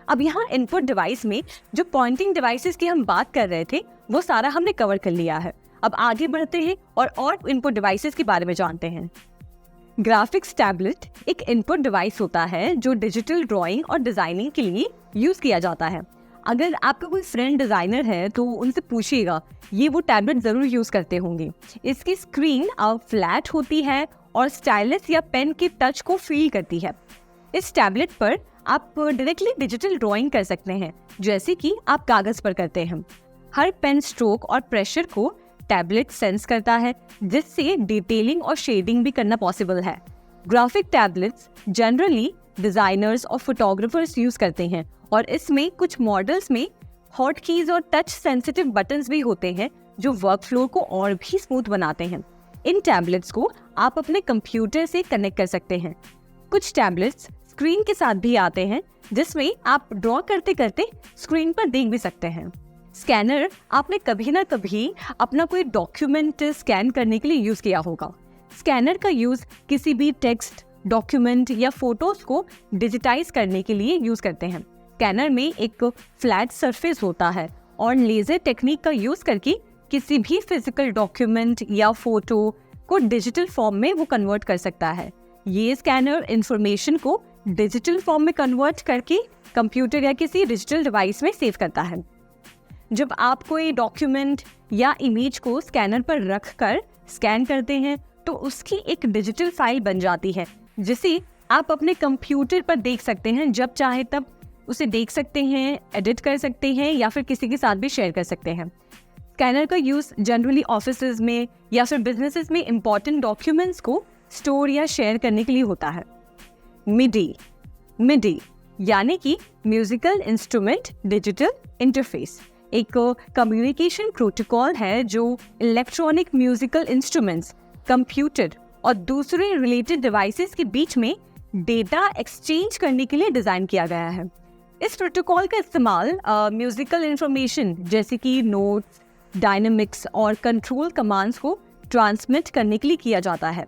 S1: अब यहाँ इनपुट डिवाइस में जो पॉइंटिंग डिवाइसेस की हम बात कर रहे थे वो सारा हमने कवर कर लिया है। अब आगे बढ़ते हैं और इनपुट डिवाइसेस के बारे में जानते हैं। ग्राफिक्स टैबलेट एक इनपुट डिवाइस होता है जो डिजिटल ड्राइंग और डिजाइनिंग के लिए यूज किया जाता है। अगर आपका कोई फ्रेंड डिजाइनर है तो उनसे पूछिएगा, ये वो टैबलेट जरूर यूज करते होंगे। इसकी स्क्रीन फ्लैट होती है और स्टाइलस या पेन के टच को फील करती है। इस टैबलेट पर आप डायरेक्टली डिजिटल ड्राइंग कर सकते हैं, जैसे कि आप कागज पर करते हैं। हर पेन स्ट्रोक और प्रेशर को टैबलेट सेंस करता है, जिससे डिटेलिंग और शेडिंग भी करना पॉसिबल है। ग्राफिक टैबलेट्स जनरली डिजाइनर्स और फोटोग्राफर्स यूज करते हैं और इसमें कुछ मॉडल्स में हॉट कीज और टच सेंसिटिव बटन्स भी होते हैं जो वर्कफ्लो को और भी स्मूथ बनाते हैं। इन टैबलेट्स को आप अपने कंप्यूटर से कनेक्ट कर सकते हैं। कुछ टैबलेट्स स्क्रीन के साथ भी आते हैं जिसमें आप ड्रॉ करते करते स्क्रीन पर देख भी सकते हैं। स्कैनर आपने कभी ना कभी अपना कोई डॉक्यूमेंट स्कैन करने के लिए यूज किया होगा। स्कैनर का यूज किसी भी टेक्स्ट, डॉक्यूमेंट या फोटोज को डिजिटाइज करने के लिए यूज करते हैं। स्कैनर में एक फ्लैट सरफेस होता है और लेजर टेक्निक का यूज करके किसी भी फिजिकल डॉक्यूमेंट या फोटो को डिजिटल फॉर्म में वो कन्वर्ट कर सकता है। ये स्कैनर इंफॉर्मेशन को डिजिटल फॉर्म में कन्वर्ट करके कंप्यूटर या किसी डिजिटल डिवाइस में सेव करता है। जब आप कोई डॉक्यूमेंट या इमेज को स्कैनर पर रख कर स्कैन करते हैं तो उसकी एक डिजिटल फाइल बन जाती है, जिसे आप अपने कंप्यूटर पर देख सकते हैं। जब चाहे तब उसे देख सकते हैं, एडिट कर सकते हैं या फिर किसी के साथ भी शेयर कर सकते हैं। स्कैनर का यूज जनरली ऑफिसेज में या फिर बिजनेसेस में इंपॉर्टेंट डॉक्यूमेंट्स को स्टोर या शेयर करने के लिए होता है। मिडी यानी कि म्यूजिकल इंस्ट्रूमेंट डिजिटल इंटरफेस एक कम्युनिकेशन प्रोटोकॉल है जो इलेक्ट्रॉनिक म्यूजिकल इंस्ट्रूमेंट्स, कंप्यूटर और दूसरे रिलेटेड डिवाइसेस के बीच में डेटा एक्सचेंज करने के लिए डिजाइन किया गया है। इस प्रोटोकॉल का इस्तेमाल म्यूजिकल इंफॉर्मेशन जैसे कि नोट्स, डायनामिक्स और कंट्रोल कमांड्स को ट्रांसमिट करने के लिए किया जाता है।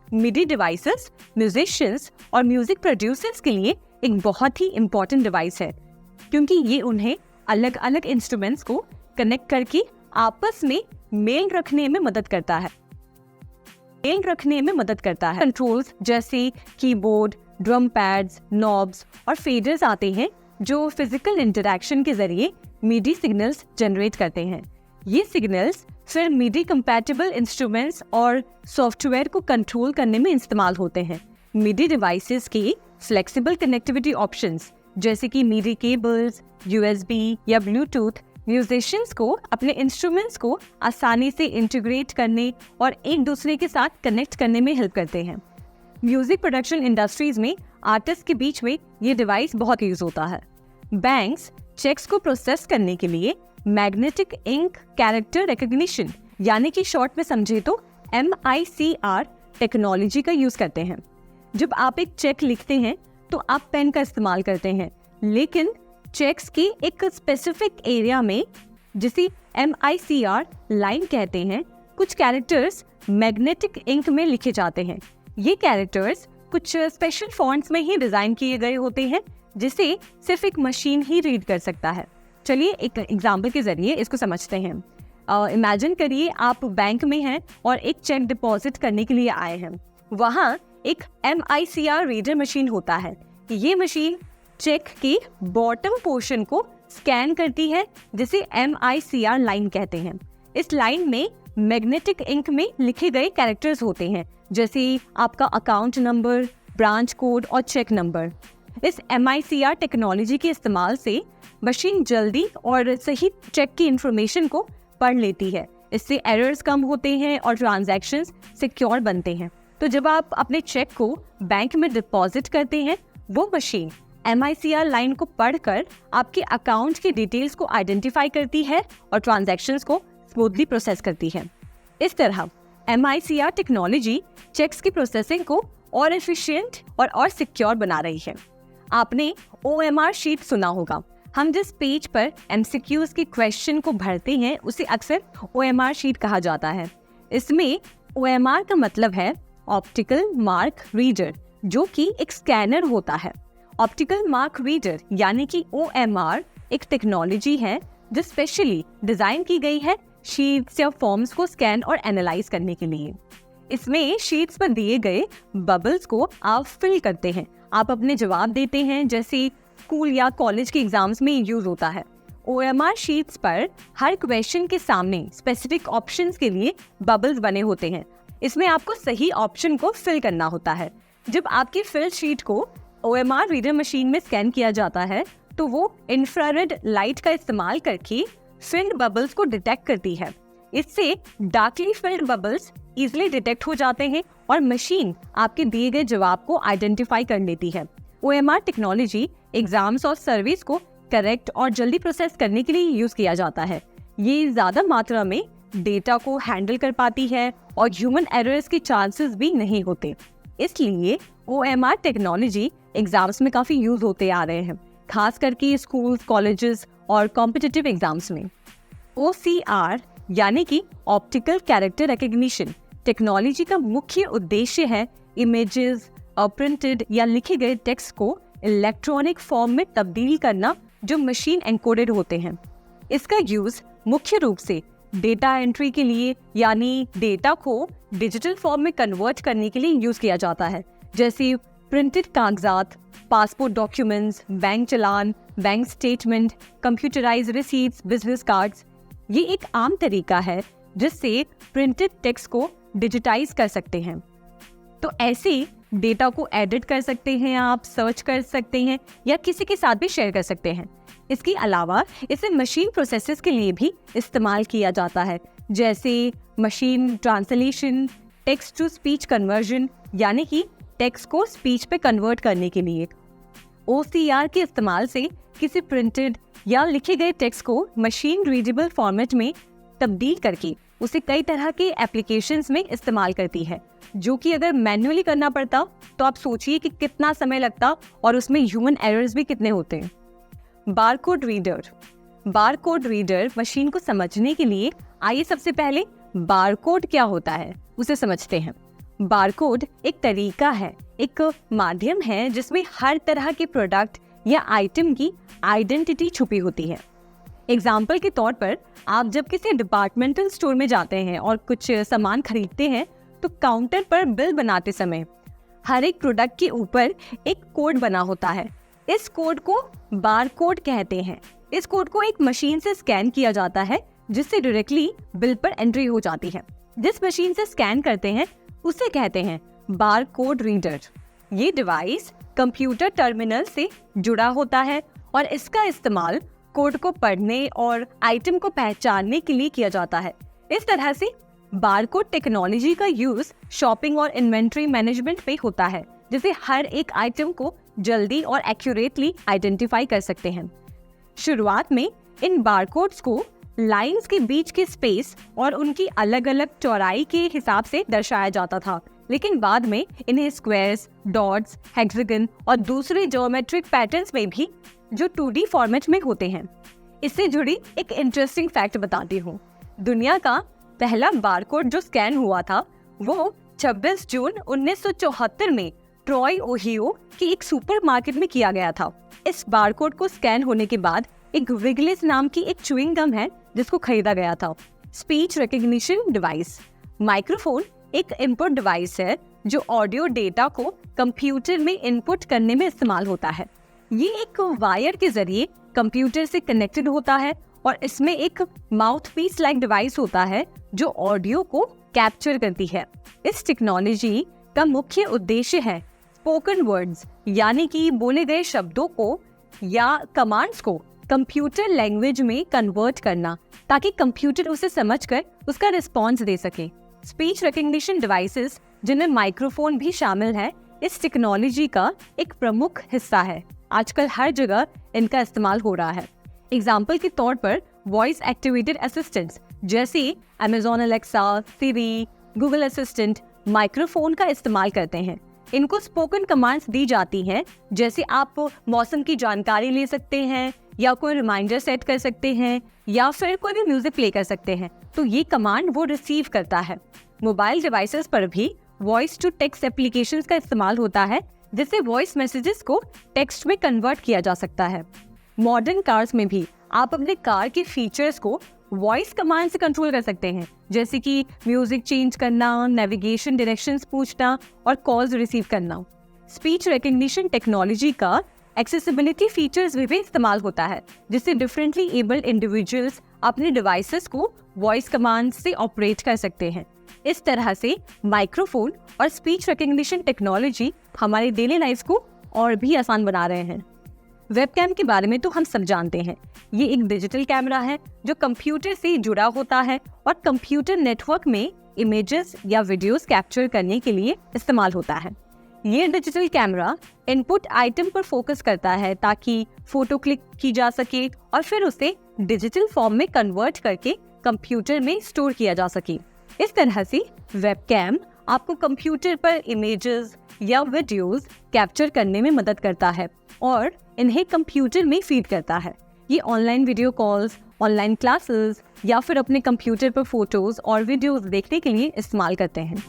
S1: मिडी डिवाइसेस म्यूजिशियंस और म्यूजिक प्रोड्यूसर्स के लिए एक बहुत ही इम्पोर्टेंट डिवाइस है, क्योंकि ये उन्हें अलग अलग इंस्ट्रूमेंट्स को कनेक्ट करके आपस में मेल रखने में मदद करता है। कंट्रोल्स जैसे कीबोर्ड, ड्रम पैड्स, नॉब्स और फेडर्स आते हैं जो फिजिकल इंटरैक्शन के जरिए मिडी सिग्नल्स जनरेट करते हैं। ये सिग्नल्स फिर मिडी कंपैटिबल इंस्ट्रूमेंट्स और सॉफ्टवेयर को कंट्रोल करने में इस्तेमाल होते हैं। मिडी डिवाइसेस के फ्लेक्सिबल कनेक्टिविटी ऑप्शंस जैसे कि मिडी केबल्स, यूएसबी या ब्लूटूथ म्यूजिशियंस को अपने इंस्ट्रूमेंट्स को आसानी से इंटीग्रेट करने और एक दूसरे के साथ कनेक्ट करने में हेल्प करते हैं। म्यूजिक प्रोडक्शन इंडस्ट्रीज में आर्टिस्ट के बीच में ये डिवाइस बहुत यूज होता है। बैंक्स चेक्स को प्रोसेस करने के लिए मैग्नेटिक इंक कैरेक्टर रिकॉग्निशन यानी कि शॉर्ट में समझे तो MICR टेक्नोलॉजी का यूज करते हैं। जब आप एक चेक लिखते हैं तो आप पेन का इस्तेमाल करते हैं, लेकिन चेक्स के एक स्पेसिफिक एरिया में जिसे MICR लाइन कहते हैं कुछ कैरेक्टर्स मैग्नेटिक इंक में लिखे जाते हैं। ये कैरेक्टर्स कुछ स्पेशल फॉन्ट्स में ही डिजाइन किए गए होते हैं जिसे सिर्फ एक मशीन ही रीड कर सकता है। चलिए एक एग्जाम्पल के जरिए इसको समझते हैं। इमेजिन करिए आप बैंक में हैं और एक चेक डिपॉजिट करने के लिए आए हैं। वहाँ एक MICR रीडर मशीन होता है। ये मशीन चेक के बॉटम पोर्शन को स्कैन करती है जिसे MICR लाइन कहते हैं। इस लाइन में मैग्नेटिक इंक में लिखे गए कैरेक्टर्स होते हैं, जैसे आपका अकाउंट नंबर, ब्रांच कोड और चेक नंबर। इस MICR टेक्नोलॉजी के इस्तेमाल से मशीन जल्दी और सही चेक की इंफॉर्मेशन को पढ़ लेती है। इससे एरर्स कम होते हैं और ट्रांजैक्शंस सिक्योर बनते हैं। तो जब आप अपने चेक को बैंक में डिपॉजिट करते हैं, वो मशीन MICR लाइन को पढ़कर आपके अकाउंट की डिटेल्स को आइडेंटिफाई करती है और ट्रांजैक्शंस को स्मूथली प्रोसेस करती है। इस तरह MICR टेक्नोलॉजी चेक्स की प्रोसेसिंग को और एफिशिएंट और सिक्योर बना रही है। आपने OMR शीट सुना होगा। हम जिस पेज पर MCQs के क्वेश्चन को भरते हैं उसे अक्सर OMR शीट कहा जाता है। इसमें OMR का मतलब है ऑप्टिकल मार्क रीडर, जो कि एक स्कैनर होता है। ऑप्टिकल मार्क रीडर यानी कि OMR एक टेक्नोलॉजी है जो स्पेशली डिजाइन की गई है शीट्स या फॉर्म्स को स्कैन और एनालाइज करने के लिए। इसमें शीट्स पर दिए गए बबल्स को आप फिल करते हैं। आप अपने जवाब देते हैं, जैसे स्कूल या कॉलेज के एग्जाम्स में यूज होता है। OMR शीट्स पर हर क्वेश्चन के सामने स्पेसिफिक ऑप्शंस के लिए बबल्स बने होते हैं। इसमें आपको सही ऑप्शन को फिल करना होता है। जब आपकी फिल शीट को OMR रीडर मशीन में स्कैन किया जाता है तो वो इंफ्रारेड लाइट का इस्तेमाल करके फिल्ड बबल्स को डिटेक्ट करती है। इससे darkly field bubbles easily detect हो जाते हैं और मशीन आपके दिए गए जवाब को आइडेंटिफाई कर लेती है। OMR टेक्नोलॉजी एग्जाम्स और सर्विस को करेक्ट और जल्दी प्रोसेस करने के लिए यूज किया जाता है। ये ज्यादा मात्रा में डेटा को हैंडल कर पाती है और ह्यूमन एरर्स के चांसेस भी नहीं होते। इसलिए OMR टेक्नोलॉजी एग्जाम्स में काफी यूज होते आ रहे हैं, खास करके स्कूल, कॉलेजेस और कॉम्पिटिटिव एग्जाम्स में। OCR यानी कि ऑप्टिकल कैरेक्टर रिकग्निशन टेक्नोलॉजी का मुख्य उद्देश्य है इमेजेस और प्रिंटेड या लिखे गए टेक्स्ट को इलेक्ट्रॉनिक फॉर्म में तब्दील करना जो मशीन एनकोडेड होते हैं। इसका यूज मुख्य रूप से डेटा एंट्री के लिए, यानी डेटा को डिजिटल फॉर्म में कन्वर्ट करने के लिए यूज किया जाता है, जैसे प्रिंटेड कागजात, पासपोर्ट डॉक्यूमेंट्स, बैंक चालान, bank statement, computerised receipts, business cards. ये एक आम तरीका है जिससे प्रिंटेड टेक्स्ट को डिजिटाइज कर सकते हैं। तो ऐसे डेटा को एडिट कर सकते हैं, आप सर्च कर सकते हैं या किसी के साथ भी शेयर कर सकते हैं। इसके अलावा इसे मशीन प्रोसेसेस के लिए भी इस्तेमाल किया जाता है, जैसे machine translation, text to speech conversion यानी कि टेक्स्ट को स्पीच पे कन्वर्ट करने के लिए। OCR के इस्तेमाल से किसी प्रिंटेड या लिखे गए टेक्स्ट को मशीन रीडेबल फॉर्मेट में तब्दील करके उसे कई तरह के एप्लीकेशंस में इस्तेमाल करती है, जो कि अगर मैन्युअली करना पड़ता तो आप सोचिए कि कितना समय लगता और उसमें ह्यूमन एरर्स भी कितने होते हैं। बारकोड रीडर मशीन को समझने के लिए आइए सबसे पहले बारकोड क्या होता है उसे समझते हैं। बारकोड एक तरीका है, एक माध्यम है जिसमें हर तरह के प्रोडक्ट या आइटम की आइडेंटिटी छुपी होती है। एग्जाम्पल के तौर पर आप जब किसी डिपार्टमेंटल स्टोर में जाते हैं और कुछ सामान खरीदते हैं तो काउंटर पर बिल बनाते समय हर एक प्रोडक्ट के ऊपर एक कोड बना होता है। इस कोड को बारकोड कहते हैं। इस कोड को एक मशीन से स्कैन किया जाता है जिससे डायरेक्टली बिल पर एंट्री हो जाती है। जिस मशीन से स्कैन करते हैं उसे कहते हैं बारकोड रीडर। ये डिवाइस कंप्यूटर टर्मिनल से जुड़ा होता है और इसका इस्तेमाल कोड को पढ़ने और आइटम को पहचानने के लिए किया जाता है। इस तरह से बारकोड टेक्नोलॉजी का यूज शॉपिंग और इन्वेंट्री मैनेजमेंट पे होता है, जिससे हर एक आइटम को जल्दी और एक्यूरेटली आइडेंटिफाई कर सकते हैं। शुरुआत में इन बारकोड्स को लाइंस के बीच के स्पेस और उनकी अलग अलग चौड़ाई के हिसाब से दर्शाया जाता था, लेकिन बाद में इन्हें स्क्वायर्स, डॉट्स, हेक्सागन और दूसरे ज्योमेट्रिक पैटर्न्स में भी जो 2D फॉर्मेट में होते हैं। इससे जुड़ी एक इंटरेस्टिंग फैक्ट बताती हूँ। दुनिया का पहला बारकोड जो स्कैन हुआ था वो 26 जून 1974 में ट्रॉय ओहियो की एक सुपरमार्केट में किया गया था। इस बारकोड को स्कैन होने के बाद एक विगलिस नाम की एक च्युइंग गम है जिसको खरीदा गया था। Speech recognition device. माइक्रोफोन एक इनपुट डिवाइस है जो ऑडियो डेटा को कंप्यूटर में इनपुट करने में इस्तेमाल होता है। ये एक वायर के जरिए कंप्यूटर से कनेक्टेड होता है और इसमें एक माउथपीस लाइक डिवाइस होता है जो ऑडियो को कैप्चर करती है। इस टेक्नोलॉजी का मुख्य उद्देश्य है स्पोकन वर्ड्स यानी कि बोले गए शब्दों को या कमांड्स को कंप्यूटर लैंग्वेज में कन्वर्ट करना ताकि कंप्यूटर उसे समझकर उसका रिस्पॉन्स दे सके। स्पीच रिकग्निशन डिवाइसेस जिनमें माइक्रोफोन भी शामिल है इस टेक्नोलॉजी का एक प्रमुख हिस्सा है। आजकल हर जगह इनका इस्तेमाल हो रहा है। एग्जाम्पल के तौर पर वॉइस एक्टिवेटेड असिस्टेंट्स जैसे Amazon Alexa, Siri, Google assistant microphone का इस्तेमाल करते हैं। इनको स्पोकन कमांड्स दी जाती हैं, जैसे आप मौसम की जानकारी ले सकते हैं या कोई रिमाइंडर सेट कर सकते हैं या फिर कोई भी म्यूजिक प्ले कर सकते हैं, तो ये कमांड वो रिसीव करता है। मोबाइल डिवाइसेस पर भी वॉइस टू टेक्स्ट एप्लीकेशंस का इस्तेमाल होता है जिससे वॉइस मैसेजेस को टेक्स्ट में कन्वर्ट किया जा सकता है। मॉडर्न कार्स में भी आप अपने कार के फीचर्स को वॉइस कमांड से कंट्रोल कर सकते हैं, जैसे कि म्यूजिक चेंज करना, नेविगेशन डायरेक्शंस पूछना और कॉल्स रिसीव करना। स्पीच रिकग्निशन टेक्नोलॉजी का एक्सेसिबिलिटी फीचर्स में भी इस्तेमाल होता है, जिससे डिफरेंटली एबल्ड इंडिविजुअल्स अपने डिवाइसेस को वॉइस कमांड से ऑपरेट कर सकते हैं। इस तरह से माइक्रोफोन और स्पीच रिकग्निशन टेक्नोलॉजी हमारी डेली लाइफ को और भी आसान बना रहे हैं। वेबकैम के बारे में तो हम सब जानते हैं। ये एक डिजिटल कैमरा है जो कंप्यूटर से जुड़ा होता है और कंप्यूटर नेटवर्क में इमेजेस या वीडियोस कैप्चर करने के लिए इस्तेमाल होता है। ये डिजिटल कैमरा इनपुट आइटम पर फोकस करता है ताकि फोटो क्लिक की जा सके और फिर उसे डिजिटल फॉर्म में कन्वर्ट करके कंप्यूटर में स्टोर किया जा सके। इस तरह से वेबकैम आपको कंप्यूटर पर इमेजेस या वीडियोस कैप्चर करने में मदद करता है और इन्हें कंप्यूटर में फीड करता है। ये online video calls, online classes या फिर अपने कंप्यूटर पर फोटोज और वीडियोस देखने के लिए इस्तेमाल करते हैं।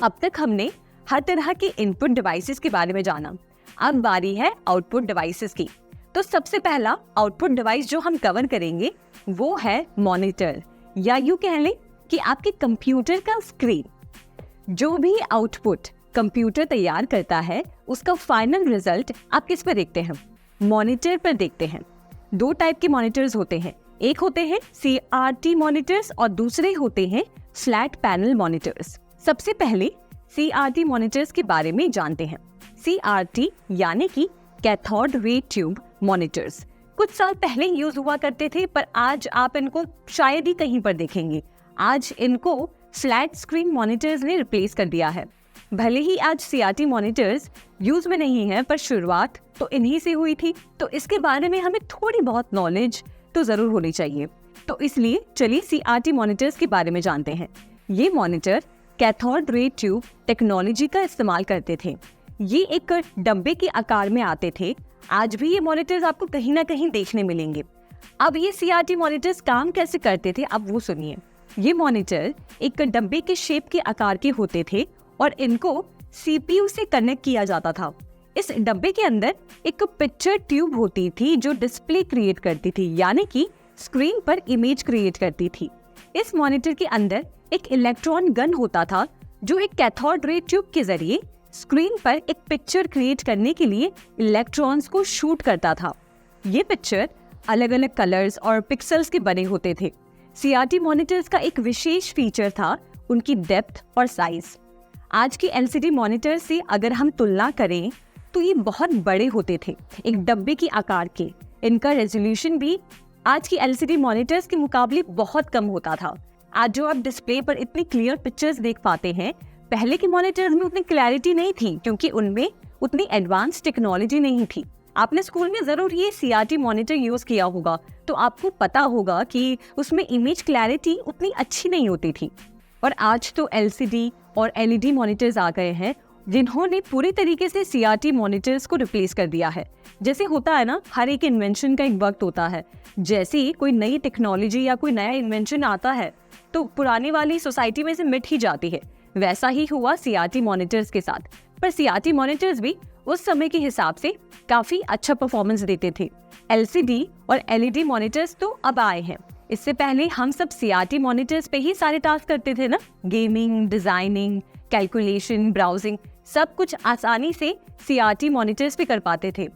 S1: अब तक हमने हर तरह के इनपुट डिवाइसेस के बारे में जाना। अब बारी है आउटपुट डिवाइसेस की। तो सबसे पहला आउटपुट डिवाइस जो हम कवर करेंगे वो है मॉनिटर, या यूं कह लें कि आपके कंप्यूटर का स्क्रीन। जो भी आउटपुट कंप्यूटर तैयार करता है उसका फाइनल रिजल्ट आप किस पर देखते हैं? मॉनिटर पर देखते हैं। दो टाइप के मॉनिटर्स होते हैं, एक होते हैं CRT मॉनिटर्स और दूसरे होते हैं फ्लैट पैनल मॉनिटर्स। सबसे पहले CRT मॉनिटर्स के बारे में जानते हैं। CRT यानी कि कैथोड रे ट्यूब मॉनिटर्स कुछ साल पहले यूज हुआ करते थे, पर आज आप इनको शायद ही कहीं पर देखेंगे। आज इनको फ्लैट स्क्रीन मॉनिटर्स ने रिप्लेस कर दिया है। भले ही आज CRT मॉनिटर्स यूज में नहीं है, पर शुरुआत तो इन्हीं से हुई थी, तो इसके बारे में हमें थोड़ी बहुत नॉलेज तो जरूर होनी चाहिए। तो इसलिए चलिए CRT मॉनिटर्स के बारे में जानते हैं। ये monitor cathode ray tube technology का इस्तेमाल करते थे। ये एक डब्बे के आकार में आते थे। आज भी ये मॉनिटर्स आपको कहीं ना कहीं देखने मिलेंगे। अब ये CRT मॉनिटर्स काम कैसे करते थे, अब वो सुनिए। ये मॉनिटर एक डब्बे के शेप के आकार के होते थे और इनको CPU से कनेक्ट किया जाता था। इस डब्बे के अंदर एक पिक्चर ट्यूब होती थी जो डिस्प्ले क्रिएट करती थी, यानी कि स्क्रीन पर इमेज क्रिएट करती थी। इस मॉनिटर के अंदर एक इलेक्ट्रॉन गन होता था जो एक कैथोड रे ट्यूब के जरिए स्क्रीन पर एक पिक्चर क्रिएट करने के लिए इलेक्ट्रॉन्स को शूट करता था। ये पिक्चर अलग अलग कलर्स और पिक्सेल्स के बने होते थे। CRT मॉनिटर्स का एक विशेष फीचर था उनकी डेप्थ और साइज। आज की LCD मॉनिटर से अगर हम तुलना करें तो ये बहुत बड़े होते थे, एक डब्बे की आकार के। इनका रेजोल्यूशन भी आज की LCD मॉनिटर्स के मुकाबले बहुत कम होता था। आज जो आप डिस्प्ले पर इतनी क्लियर पिक्चर्स देख पाते हैं, पहले के मॉनिटर्स में उतनी क्लैरिटी नहीं थी क्योंकि उनमें उतनी एडवांस टेक्नोलॉजी नहीं थी। आपने स्कूल में जरूर ये CRT मॉनिटर यूज किया होगा, तो आपको पता होगा कि उसमें इमेज क्लैरिटी उतनी अच्छी नहीं होती थी। और आज तो LCD और LED मॉनिटर्स आ गए हैं जिन्होंने पूरी तरीके से CRT मॉनिटर्स को रिप्लेस कर दिया है। जैसे होता है ना, हर एक इन्वेंशन का एक वक्त होता है। जैसे ही कोई नई टेक्नोलॉजी या कोई नया इन्वेंशन आता है तो पुरानी वाली सोसाइटी में से मिट ही जाती है। वैसा ही हुआ CRT मॉनिटर्स के साथ। पर CRT मॉनिटर्स भी उस समय के हिसाब से काफी अच्छा परफॉर्मेंस देते थे। LCD और LED मॉनिटर्स तो अब आए हैं। इससे पहले हम सब CRT मॉनिटर्स पे ही सारे टास्क करते थे ना, गेमिंग, डिजाइनिंग, कैलकुलेशन, ब्राउजिंग, सब कुछ आसानी से CRT मॉनिटर्स पे कर पाते थे।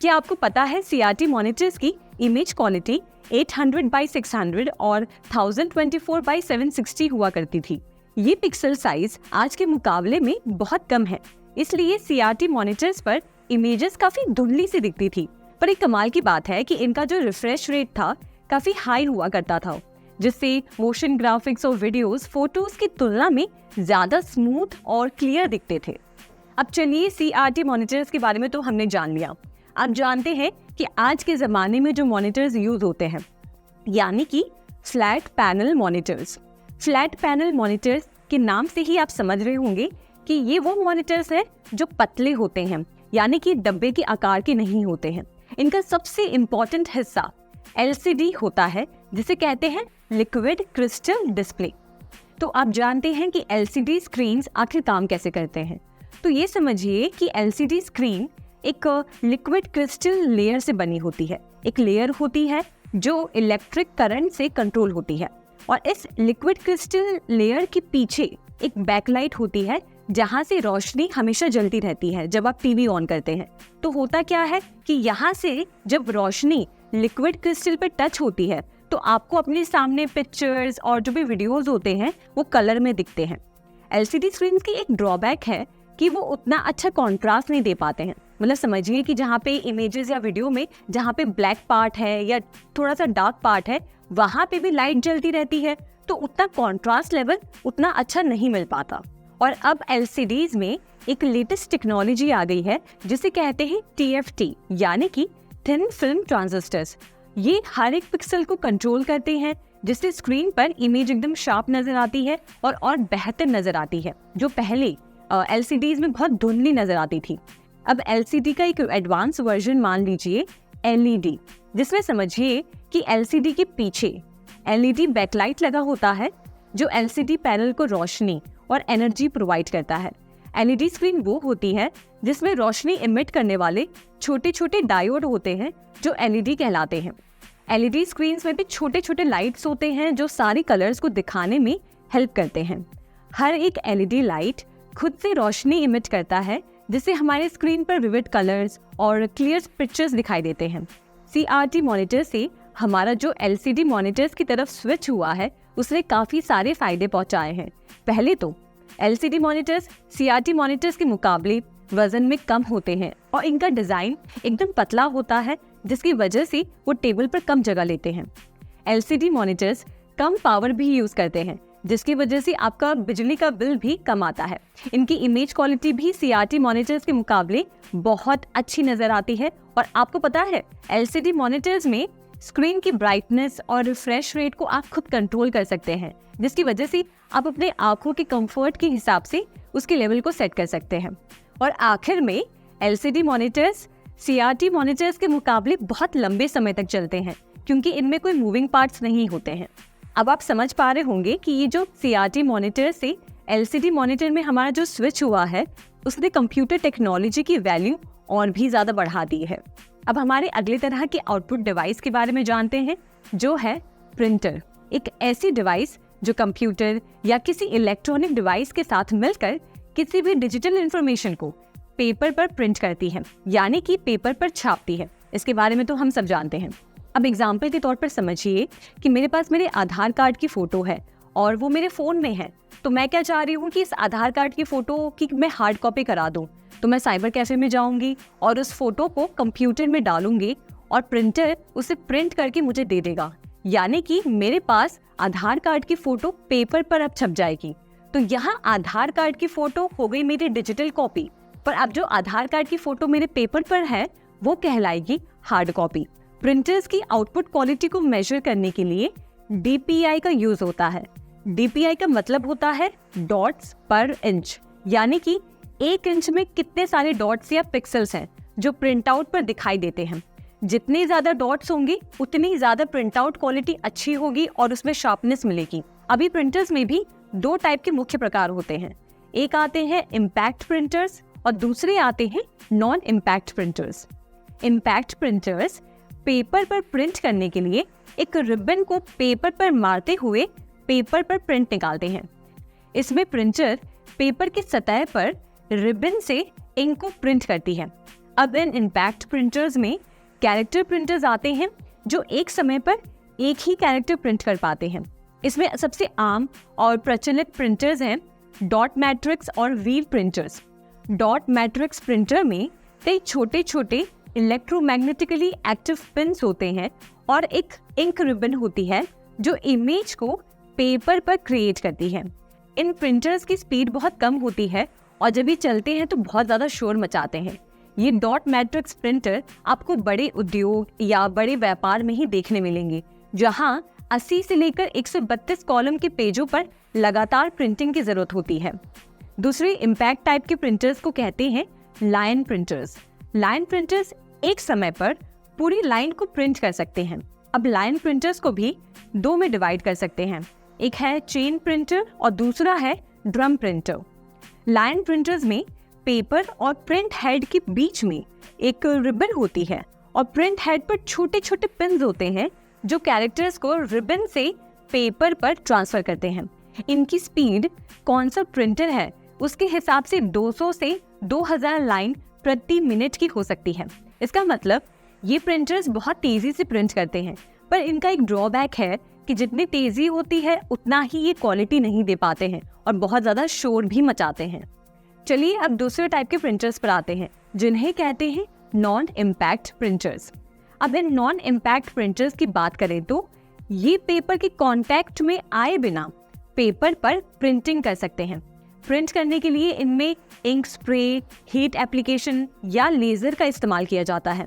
S1: क्या आपको पता है CRT मॉनिटर्स की इमेज क्वालिटी 800x600 और 1024x760 हुआ करती थी। ये पिक्सल साइज आज के मुकाबले में बहुत कम है, इसलिए CRT मॉनिटर्स पर इमेजेस काफी धुंधली सी दिखती थी। पर एक कमाल की बात है कि इनका जो रिफ्रेश रेट था काफी हाई हुआ करता था, जिससे मोशन ग्राफिक्स और वीडियोस फोटोज की तुलना में ज्यादा स्मूथ और क्लियर दिखते थे। अब चलिए CRT मॉनिटर्स के बारे में तो हमने जान लिया। आप जानते हैं कि आज के ज़माने में जो मॉनिटर्स यूज होते हैं, यानी कि flat panel monitors. Flat panel monitors के नाम से ही आप समझ रहे होंगे कि ये वो मॉनिटर्स हैं जो पतले होते हैं, यानी कि डब्बे के आकार के नहीं होते हैं। इनका सबसे इम्पोर्टेंट हिस्सा LCD होता है, जिसे कहते हैं लिक्विड क्रिस्टल डिस्प्ले। तो आप जानते हैं कि LCD स्क्रीन्स आखिर काम कैसे करते हैं। तो ये समझिए कि LCD स्क्रीन एक लिक्विड क्रिस्टल लेयर से बनी होती है। एक लेयर होती है जो इलेक्ट्रिक करंट से कंट्रोल होती है, और इस लिक्विड क्रिस्टल लेयर के पीछे एक बैकलाइट होती है जहां से रोशनी हमेशा जलती रहती है जब आप टीवी ऑन करते हैं। तो होता क्या है कि यहाँ से जब रोशनी लिक्विड क्रिस्टल पर टच होती है तो आपको अपने सामने पिक्चर्स और जो भी वीडियोस होते हैं वो कलर में दिखते हैं। LCD स्क्रीन की एक ड्रॉबैक है कि वो उतना अच्छा कॉन्ट्रास्ट नहीं दे पाते हैं। मतलब समझिए कि जहाँ पे इमेजेस या वीडियो में जहाँ पे ब्लैक पार्ट है या थोड़ा सा डार्क पार्ट है, वहाँ पे भी लाइट जलती रहती है, तो उतना कॉन्ट्रास्ट लेवल उतना अच्छा नहीं मिल पाता। और अब LCDs में एक लेटेस्ट टेक्नोलॉजी आ गई है जिसे कहते हैं TFT, यानी कि थिन फिल्म ट्रांजिस्टर्स। ये हर एक पिक्सल को कंट्रोल करते हैं, जिससे स्क्रीन पर इमेज एकदम शार्प नजर आती है और बेहतर नजर आती है, जो पहले LCDs में बहुत धुंधली नजर आती थी। अब LCD का एक एडवांस वर्जन मान लीजिए LED, जिसमें समझिए कि LCD के पीछे LED बैकलाइट लगा होता है जो LCD पैनल को रोशनी और एनर्जी प्रोवाइड करता है। LED स्क्रीन वो होती है जिसमें रोशनी इमिट करने वाले छोटे छोटे डायोड होते हैं जो LED कहलाते हैं। LED स्क्रीन्स में भी छोटे छोटे लाइट्स होते हैं जो सारे कलर्स को दिखाने में हेल्प करते हैं। हर एक LED लाइट खुद से रोशनी इमिट करता है, जिससे हमारे स्क्रीन पर विविड कलर्स और क्लियर पिक्चर्स दिखाई देते हैं। CRT मॉनिटर से हमारा जो LCD मॉनिटर्स की तरफ स्विच हुआ है उसने काफ़ी सारे फायदे पहुंचाए हैं। पहले तो LCD मॉनिटर्स CRT मॉनिटर्स के मुकाबले वजन में कम होते हैं और इनका डिज़ाइन एकदम पतला होता है, जिसकी वजह से वो टेबल पर कम जगह लेते हैं। LCD मॉनिटर्स कम पावर भी यूज़ करते हैं, जिसकी वजह से आपका बिजली का बिल भी कम आता है। इनकी इमेज क्वालिटी भी CRT मॉनिटर्स के मुकाबले बहुत अच्छी नज़र आती है। और आपको पता है LCD मॉनिटर्स में स्क्रीन की ब्राइटनेस और रिफ्रेश रेट को आप खुद कंट्रोल कर सकते हैं, जिसकी वजह से आप अपने आंखों के कंफर्ट के हिसाब से उसके लेवल को सेट कर सकते हैं। और आखिर में LCD मॉनिटर्स CRT मॉनिटर्स के मुकाबले बहुत लंबे समय तक चलते हैं, क्योंकि इनमें कोई मूविंग पार्ट्स नहीं होते हैं। अब आप समझ पा रहे होंगे कि ये जो CRT मॉनिटर से LCD मॉनिटर में हमारा जो स्विच हुआ है उसने कंप्यूटर टेक्नोलॉजी की वैल्यू और भी ज़्यादा बढ़ा दी है। अब हमारे अगले तरह के आउटपुट डिवाइस के बारे में जानते हैं, जो है प्रिंटर। एक ऐसी डिवाइस जो कंप्यूटर या किसी इलेक्ट्रॉनिक डिवाइस के साथ मिलकर किसी भी डिजिटल इंफॉर्मेशन को पेपर पर प्रिंट करती है, यानी कि पेपर पर छापती है। इसके बारे में तो हम सब जानते हैं। अब एग्जाम्पल के तौर पर समझिए कि मेरे पास मेरे आधार कार्ड की फ़ोटो है और वो मेरे फ़ोन में है। तो मैं क्या चाह रही हूँ कि इस आधार कार्ड की फ़ोटो की मैं हार्ड कॉपी करा दूँ। तो मैं साइबर कैफे में जाऊँगी और उस फोटो को कंप्यूटर में डालूंगी और प्रिंटर उसे प्रिंट करके मुझे दे देगा, यानी कि मेरे पास आधार कार्ड की फ़ोटो पेपर पर अब छप जाएगी। तो यहाँ आधार कार्ड की फ़ोटो हो गई मेरी डिजिटल कॉपी, पर अब जो आधार कार्ड की फ़ोटो मेरे पेपर पर है वो कहलाएगी हार्ड कॉपी। प्रिंटर्स की आउटपुट क्वालिटी को मेजर करने के लिए DPI का यूज होता है। DPI का मतलब होता है डॉट्स पर इंच, यानी कि 1 इंच में कितने सारे डॉट्स या पिक्सल्स हैं जो प्रिंट आउट पर दिखाई देते हैं। जितने ज़्यादा डॉट्स होंगे उतनी ज़्यादा प्रिंट आउट क्वालिटी अच्छी होगी और उसमें शार्पनेस मिलेगी। अभी प्रिंटर्स में भी 2 टाइप के मुख्य प्रकार होते हैं। एक आते हैं इम्पैक्ट प्रिंटर्स और दूसरे आते हैं non impact printers. Impact printers paper पर प्रिंट करने के लिए एक रिबन को पेपर पर मारते हुए पेपर पर प्रिंट निकालते हैं। इसमें प्रिंटर पेपर की सतह पर रिबन से इंक को प्रिंट करती है। अब इन इम्पैक्ट प्रिंटर्स में कैरेक्टर प्रिंटर्स आते हैं जो एक समय पर एक ही कैरेक्टर प्रिंट कर पाते हैं। इसमें सबसे आम और प्रचलित प्रिंटर्स हैं डॉट मैट्रिक्स और wheel printers. Dot matrix printer में कई छोटे छोटे इलेक्ट्रोमैग्नेटिकली एक्टिव पिन्स होते हैं और एक इंक रिबन होती है जो इमेज को पेपर पर क्रिएट करती है। इन प्रिंटर्स की स्पीड बहुत कम होती है और जब ये चलते हैं तो बहुत ज़्यादा शोर मचाते हैं। ये डॉट मैट्रिक्स प्रिंटर आपको बड़े उद्योग या बड़े व्यापार में ही देखने मिलेंगे, जहां 80 से लेकर 132 कॉलम के पेजों पर लगातार प्रिंटिंग की जरूरत होती है। दूसरे इम्पैक्ट टाइप के प्रिंटर्स को कहते हैं लाइन प्रिंटर्स। लाइन प्रिंटर्स एक समय पर पूरी लाइन को प्रिंट कर सकते हैं। अब लाइन प्रिंटर्स को भी 2 में डिवाइड कर सकते हैं। एक है चेन प्रिंटर और दूसरा है ड्रम प्रिंटर। लाइन प्रिंटर्स में पेपर और प्रिंट हेड के बीच में एक रिबन होती है और प्रिंट हेड पर छोटे छोटे पिन्स होते हैं जो कैरेक्टर्स को रिबन से पेपर पर ट्रांसफर करते हैं। इनकी स्पीड कौन सा प्रिंटर है उसके हिसाब से 200 से 2000 लाइन प्रति मिनट की हो सकती है। इसका मतलब ये प्रिंटर्स बहुत तेजी से प्रिंट करते हैं, पर इनका एक ड्रॉबैक है कि जितनी तेजी होती है उतना ही ये क्वालिटी नहीं दे पाते हैं और बहुत ज़्यादा शोर भी मचाते हैं। चलिए अब दूसरे टाइप के प्रिंटर्स पर आते हैं जिन्हें कहते हैं नॉन इम्पैक्ट प्रिंटर्स। अब इन नॉन इम्पैक्ट प्रिंटर्स की बात करें तो ये पेपर के कांटेक्ट में आए बिना पेपर पर प्रिंटिंग कर सकते हैं। प्रिंट करने के लिए इनमें इंक स्प्रे, हीट एप्लीकेशन या लेजर का इस्तेमाल किया जाता है।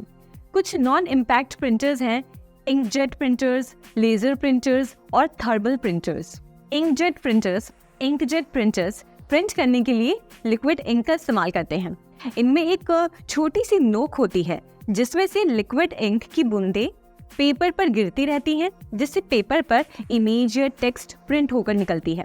S1: कुछ नॉन इम्पैक्ट प्रिंटर्स हैं इंकजेट प्रिंटर्स, लेजर प्रिंटर्स और thermal printers. Inkjet printers print करने के लिए लिक्विड इंक का इस्तेमाल करते हैं। इनमें एक छोटी सी नोक होती है जिसमें से लिक्विड इंक की बूंदें पेपर पर गिरती रहती हैं, जिससे पेपर पर इमेज या टेक्स्ट प्रिंट होकर निकलती है।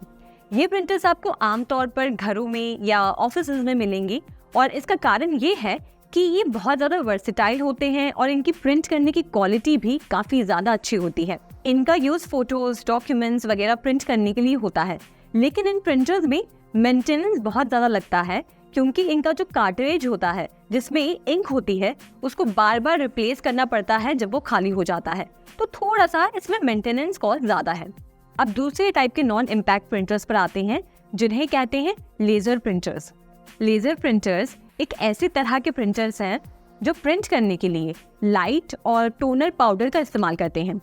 S1: ये प्रिंटर्स आपको आमतौर पर घरों में या ऑफिस में मिलेंगी और इसका कारण ये है कि ये बहुत ज़्यादा वर्सेटाइल होते हैं और इनकी प्रिंट करने की क्वालिटी भी काफ़ी ज़्यादा अच्छी होती है। इनका यूज़ फोटोज़, डॉक्यूमेंट्स वगैरह प्रिंट करने के लिए होता है, लेकिन इन प्रिंटर्स में मेंटेनेंस बहुत ज़्यादा लगता है क्योंकि इनका जो कार्ट्रिज होता है जिसमें इंक होती है उसको बार बार रिप्लेस करना पड़ता है जब वो खाली हो जाता है, तो थोड़ा सा इसमें मेंटेनेंस कॉस्ट ज़्यादा है। अब दूसरे टाइप के नॉन इम्पैक्ट प्रिंटर्स पर आते हैं जिन्हें कहते हैं लेजर प्रिंटर्स। लेजर प्रिंटर्स एक ऐसे तरह के प्रिंटर्स हैं जो प्रिंट करने के लिए लाइट और टोनर पाउडर का इस्तेमाल करते हैं।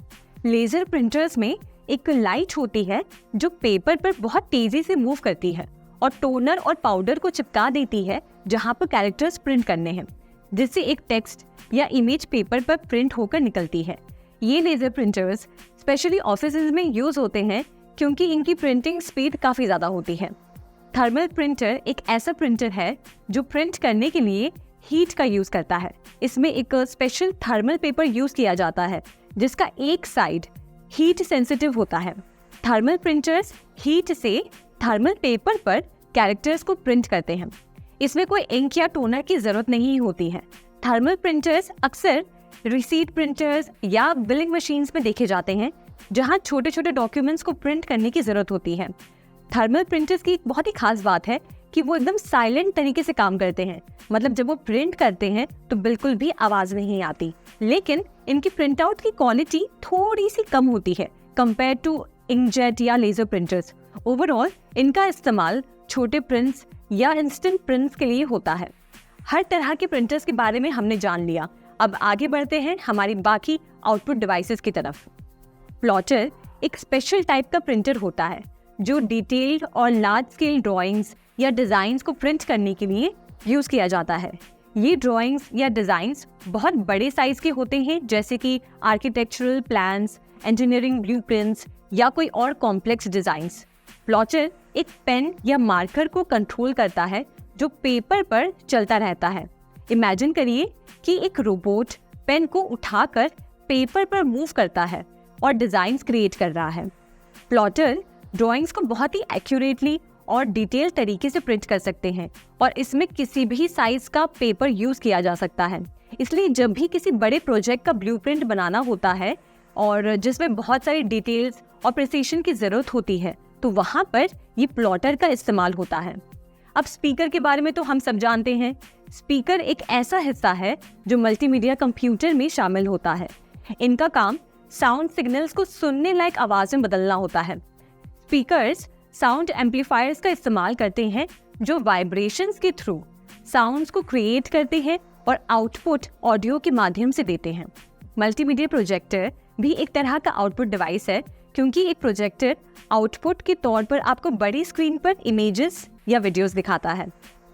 S1: लेजर प्रिंटर्स में एक लाइट होती है जो पेपर पर बहुत तेजी से मूव करती है और टोनर और पाउडर को चिपका देती है जहां पर कैरेक्टर्स प्रिंट करने हैं, जिससे एक टेक्स्ट या इमेज पेपर पर प्रिंट होकर निकलती है। ये लेजर प्रिंटर्स स्पेशली ऑफिसेज में यूज होते हैं क्योंकि इनकी प्रिंटिंग स्पीड काफ़ी ज़्यादा होती है। थर्मल प्रिंटर एक ऐसा प्रिंटर है जो प्रिंट करने के लिए हीट का यूज़ करता है। इसमें एक स्पेशल थर्मल पेपर यूज़ किया जाता है जिसका एक साइड हीट सेंसिटिव होता है। थर्मल प्रिंटर्स हीट से थर्मल पेपर पर कैरेक्टर्स को प्रिंट करते हैं। इसमें कोई इंक या टोनर की ज़रूरत नहीं होती है। थर्मल प्रिंटर्स अक्सर रिसीट प्रिंटर्स या बिलिंग मशीन्स में देखे जाते हैं जहां छोटे छोटे डॉक्यूमेंट्स को प्रिंट करने की ज़रूरत होती है। थर्मल प्रिंटर्स की एक बहुत ही खास बात है कि वो एकदम साइलेंट तरीके से काम करते हैं। मतलब जब वो प्रिंट करते हैं तो बिल्कुल भी आवाज नहीं आती, लेकिन इनकी प्रिंट आउट की क्वालिटी थोड़ी सी कम होती है कंपेयर टू इंकजेट या लेजर प्रिंटर्स। ओवरऑल इनका इस्तेमाल छोटे प्रिंट्स या इंस्टेंट प्रिंट्स के लिए होता है। हर तरह के प्रिंटर्स के बारे में हमने जान लिया। अब आगे बढ़ते हैं हमारी बाकी आउटपुट डिवाइसेस की तरफ। प्लॉटर एक स्पेशल टाइप का प्रिंटर होता है जो डिटेल्ड और लार्ज स्केल ड्राइंग्स या डिज़ाइंस को प्रिंट करने के लिए यूज़ किया जाता है। ये ड्राइंग्स या डिज़ाइंस बहुत बड़े साइज के होते हैं, जैसे कि आर्किटेक्चरल प्लान्स, इंजीनियरिंग ब्लूप्रिंट्स या कोई और कॉम्प्लेक्स डिज़ाइंस। प्लॉटर एक पेन या मार्कर को कंट्रोल करता है जो पेपर पर चलता रहता है। इमेजिन करिए कि एक रोबोट पेन को उठाकर पेपर पर मूव करता है और डिज़ाइंस क्रिएट कर रहा है। प्लॉटर ड्राइंग्स को बहुत ही एक्यूरेटली और डिटेल तरीके से प्रिंट कर सकते हैं और इसमें किसी भी साइज का पेपर यूज़ किया जा सकता है। इसलिए जब भी किसी बड़े प्रोजेक्ट का ब्लूप्रिंट बनाना होता है और जिसमें बहुत सारी डिटेल्स और प्रिसीशन की ज़रूरत होती है, तो वहाँ पर ये प्लॉटर का इस्तेमाल होता है। अब स्पीकर के बारे में तो हम सब जानते हैं। स्पीकर एक ऐसा हिस्सा है जो मल्टीमीडिया कंप्यूटर में शामिल होता है। इनका काम साउंड सिग्नल्स को सुनने लायक आवाज़ में बदलना होता है। स्पीकर्स साउंड एम्पलीफायर्स का इस्तेमाल करते हैं जो वाइब्रेशंस के थ्रू साउंड्स को क्रिएट करते हैं और आउटपुट ऑडियो के माध्यम से देते हैं। मल्टीमीडिया प्रोजेक्टर भी एक तरह का आउटपुट डिवाइस है, क्योंकि एक प्रोजेक्टर आउटपुट के तौर पर आपको बड़ी स्क्रीन पर इमेजेस या वीडियोस दिखाता है।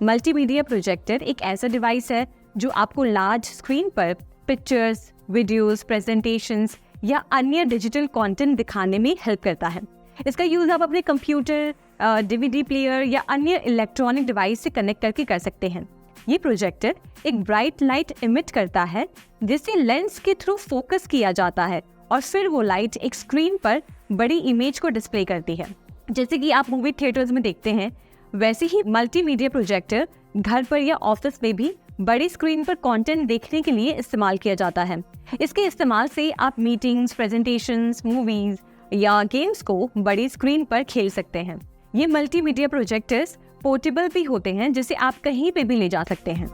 S1: मल्टीमीडिया प्रोजेक्टर एक ऐसा डिवाइस है जो आपको लार्ज स्क्रीन पर पिक्चर्स, वीडियोस, प्रेजेंटेशंस या अन्य डिजिटल कंटेंट दिखाने में हेल्प करता है। इसका यूज़ आप अपने कंप्यूटर, डीवीडी प्लेयर या अन्य इलेक्ट्रॉनिक डिवाइस से कनेक्ट करके कर सकते हैं। ये प्रोजेक्टर एक ब्राइट लाइट इमिट करता है जिसे लेंस के थ्रू फोकस किया जाता है और फिर वो लाइट एक स्क्रीन पर बड़ी इमेज को डिस्प्ले करती है। जैसे कि आप मूवी थिएटर्स में देखते हैं, वैसे ही मल्टीमीडिया प्रोजेक्टर घर पर या ऑफिस में भी बड़ी स्क्रीन पर कंटेंट देखने के लिए इस्तेमाल किया जाता है। इसके इस्तेमाल से आप मीटिंग्स, प्रेजेंटेशंस, मूवीज या गेम्स को बड़ी स्क्रीन पर खेल सकते हैं। ये मल्टीमीडिया प्रोजेक्टर्स पोर्टेबल भी होते हैं, जिसे आप कहीं पे भी ले जा सकते हैं।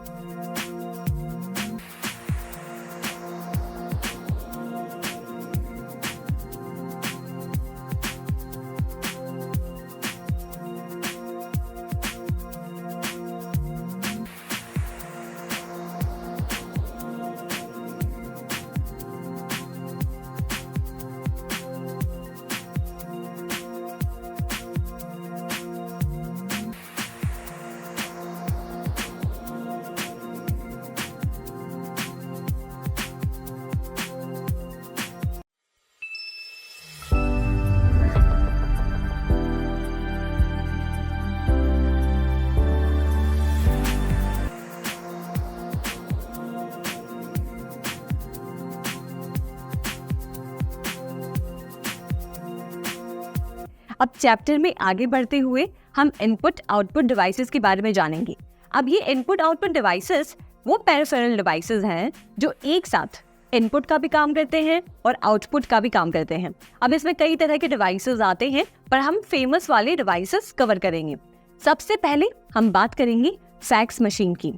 S1: अब चैप्टर में आगे बढ़ते हुए हम इनपुट आउटपुट डिवाइसेस के बारे में जानेंगे। अब ये इनपुट आउटपुट डिवाइसेस वो पेरिफेरल डिवाइसेस हैं जो एक साथ इनपुट का भी काम करते हैं और आउटपुट का भी काम करते हैं। अब इसमें कई तरह के डिवाइसेस आते हैं, पर हम फेमस वाले डिवाइसेस कवर करेंगे। सबसे पहले हम बात करेंगे फैक्स मशीन की।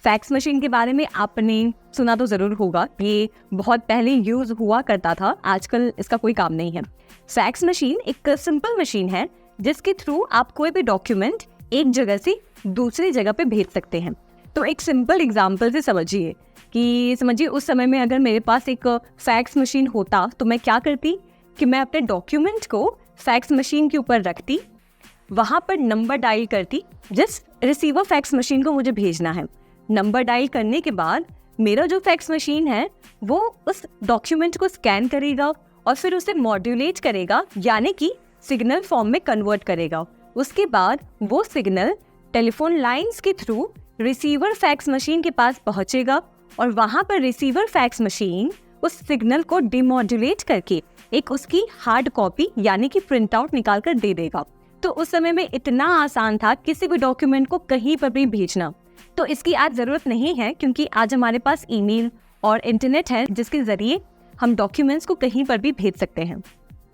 S1: फैक्स मशीन के बारे में आपने सुना तो जरूर होगा, ये बहुत पहले यूज हुआ करता था, आजकल इसका कोई काम नहीं है। फैक्स मशीन एक सिंपल मशीन है जिसके थ्रू आप कोई भी डॉक्यूमेंट एक जगह से दूसरी जगह पे भेज सकते हैं। तो एक सिंपल एग्जांपल से समझिए उस समय में अगर मेरे पास एक फैक्स मशीन होता तो मैं क्या करती कि मैं अपने डॉक्यूमेंट को फैक्स मशीन के ऊपर रखती, वहाँ पर नंबर डायल करती जिस रिसीवर फैक्स मशीन को मुझे भेजना है। नंबर डायल करने के बाद मेरा जो फैक्स मशीन है वो उस डॉक्यूमेंट को स्कैन करेगा और फिर उसे मॉड्यूलेट करेगा, यानी कि सिग्नल फॉर्म में कन्वर्ट करेगा। उसके बाद वो सिग्नल टेलीफोन लाइंस के थ्रू रिसीवर फैक्स मशीन के पास पहुंचेगा और वहां पर रिसीवर फैक्स मशीन उस सिग्नल को डिमॉड्यूलेट करके एक उसकी हार्ड कॉपी यानी कि प्रिंट आउट निकाल कर दे देगा। तो उस समय में इतना आसान था किसी भी डॉक्यूमेंट को कहीं पर भी भेजना। तो इसकी आज ज़रूरत नहीं है, क्योंकि आज हमारे पास ईमेल और इंटरनेट है जिसके ज़रिए हम डॉक्यूमेंट्स को कहीं पर भी भेज सकते हैं।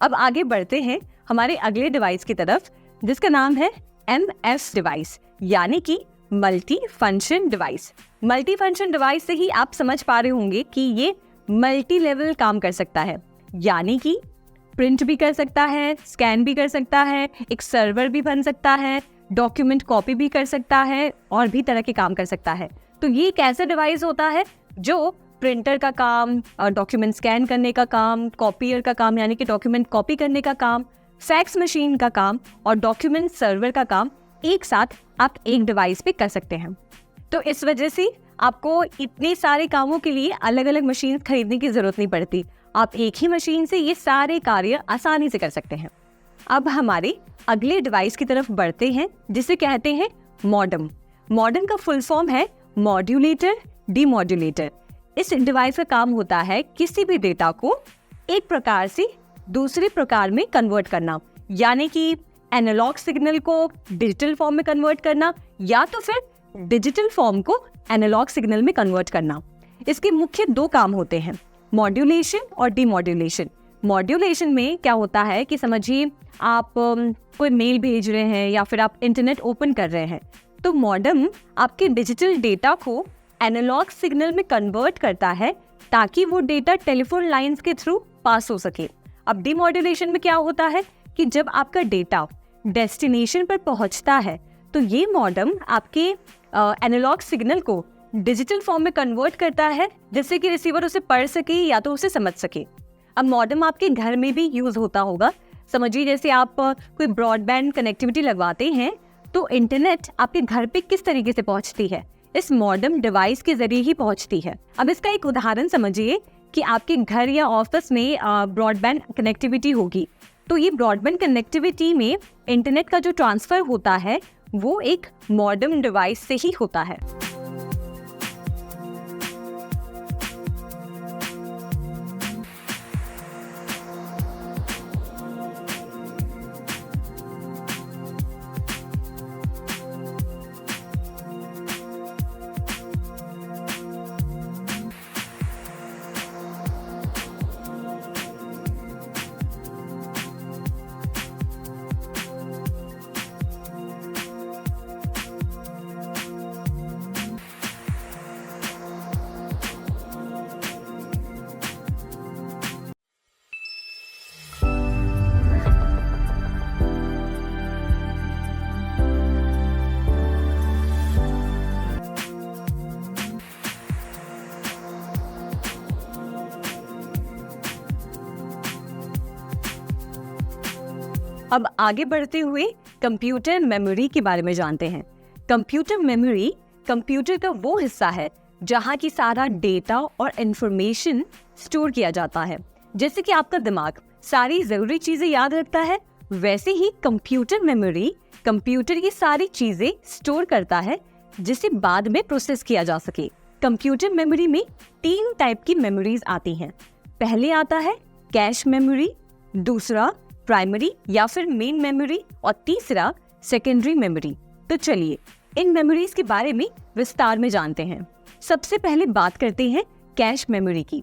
S1: अब आगे बढ़ते हैं हमारे अगले डिवाइस की तरफ, जिसका नाम है MS डिवाइस, यानी कि multi function device. Multi function device से ही आप समझ पा रहे होंगे कि ये मल्टी लेवल काम कर सकता है, यानी कि प्रिंट भी कर सकता है, स्कैन भी कर सकता है, एक सर्वर भी बन सकता है, डॉक्यूमेंट कॉपी भी कर सकता है और भी तरह के काम कर सकता है। तो ये एक ऐसा डिवाइस होता है जो प्रिंटर का काम, डॉक्यूमेंट स्कैन करने का काम, कॉपियर का काम यानी कि डॉक्यूमेंट कॉपी करने का काम, फैक्स मशीन का काम और डॉक्यूमेंट सर्वर का काम एक साथ आप एक डिवाइस पे कर सकते हैं। तो इस वजह से आपको इतने सारे कामों के लिए अलग अलग मशीन खरीदने की जरूरत नहीं पड़ती। आप एक ही मशीन से ये सारे कार्य आसानी से कर सकते हैं। अब हमारे अगले डिवाइस की तरफ बढ़ते हैं, जिसे कहते हैं मॉडेम। मॉडेम का फुल फॉर्म है मॉड्यूलेटर डीमॉड्यूलेटर। इस डिवाइस का काम होता है किसी भी डेटा को एक प्रकार से दूसरे प्रकार में कन्वर्ट करना, यानी कि एनालॉग सिग्नल को डिजिटल फॉर्म में कन्वर्ट करना या तो फिर डिजिटल फॉर्म को एनालॉग सिग्नल में कन्वर्ट करना। इसके मुख्य दो काम होते हैं, मॉड्यूलेशन और डीमॉड्यूलेशन। मॉड्यूलेशन में क्या होता है कि समझिए आप कोई मेल भेज रहे हैं या फिर आप इंटरनेट ओपन कर रहे हैं, तो मॉडेम आपके डिजिटल डेटा को एनालॉग सिग्नल में कन्वर्ट करता है ताकि वो डेटा टेलीफोन लाइंस के थ्रू पास हो सके। अब डीमॉड्यूलेशन में क्या होता है कि जब आपका डेटा डेस्टिनेशन पर पहुंचता है तो ये मॉडेम आपके एनालॉग सिग्नल को डिजिटल फॉर्म में कन्वर्ट करता है जिससे कि रिसीवर उसे पढ़ सके या तो उसे समझ सके। अब मॉडेम आपके घर में भी यूज होता होगा। समझिए जैसे आप कोई ब्रॉडबैंड कनेक्टिविटी लगवाते हैं तो इंटरनेट आपके घर पे किस तरीके से पहुंचती है, इस मॉडेम डिवाइस के जरिए ही पहुंचती है। अब इसका एक उदाहरण समझिए कि आपके घर या ऑफिस में ब्रॉडबैंड कनेक्टिविटी होगी, तो ये ब्रॉडबैंड कनेक्टिविटी में इंटरनेट का जो ट्रांसफर होता है वो एक मॉडेम डिवाइस से ही होता है। अब आगे बढ़ते हुए कंप्यूटर मेमोरी के बारे में जानते हैं। कंप्यूटर मेमोरी कंप्यूटर का वो हिस्सा है जहाँ की सारा डेटा और इंफॉर्मेशन स्टोर किया जाता है। जैसे कि आपका दिमाग सारी जरूरी चीजें याद रखता है, वैसे ही कंप्यूटर मेमोरी कंप्यूटर की सारी चीजें स्टोर करता है जिसे बाद में प्रोसेस किया जा सके। कंप्यूटर मेमोरी में 3 टाइप की मेमोरीज आती हैं। पहले आता है कैश मेमोरी, दूसरा प्राइमरी या फिर मेन मेमोरी और तीसरा सेकेंडरी मेमोरी। तो चलिए इन मेमोरीज के बारे में विस्तार में जानते हैं। सबसे पहले बात करते हैं कैश मेमोरी की।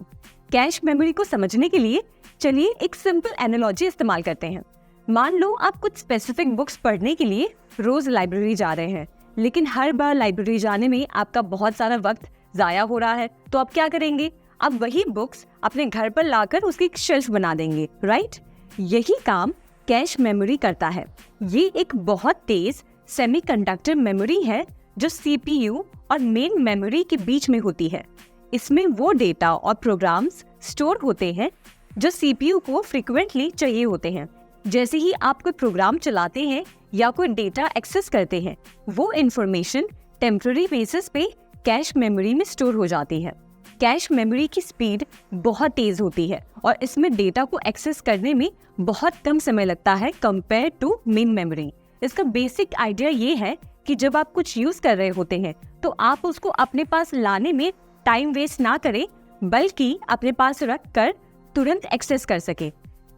S1: कैश मेमोरी को समझने के लिए चलिए एक सिंपल एनालॉजी इस्तेमाल करते हैं। मान लो आप कुछ स्पेसिफिक बुक्स पढ़ने के लिए रोज लाइब्रेरी जा रहे हैं, लेकिन हर बार लाइब्रेरी जाने में आपका बहुत सारा वक्त जाया हो रहा है, तो आप क्या करेंगे? आप वही बुक्स अपने घर पर लाकर उसकी एक शेल्फ बना देंगे, राइट? यही काम कैश मेमोरी करता है। ये एक बहुत तेज सेमीकंडक्टर मेमोरी है जो सीपीयू और मेन मेमोरी के बीच में होती है। इसमें वो डेटा और प्रोग्राम्स स्टोर होते हैं जो सीपीयू को फ्रीक्वेंटली चाहिए होते हैं। जैसे ही आप कोई प्रोग्राम चलाते हैं या कोई डेटा एक्सेस करते हैं, वो इंफॉर्मेशन टेम्पररी बेसिस पे कैश मेमोरी में स्टोर हो जाती है। कैश मेमोरी की स्पीड बहुत तेज होती है और इसमें डेटा को एक्सेस करने में बहुत कम समय लगता है कंपेयर टू मेन मेमोरी। इसका बेसिक आइडिया ये है कि जब आप कुछ यूज कर रहे होते हैं तो आप उसको अपने पास लाने में टाइम वेस्ट ना करें, बल्कि अपने पास रख कर तुरंत एक्सेस कर सके।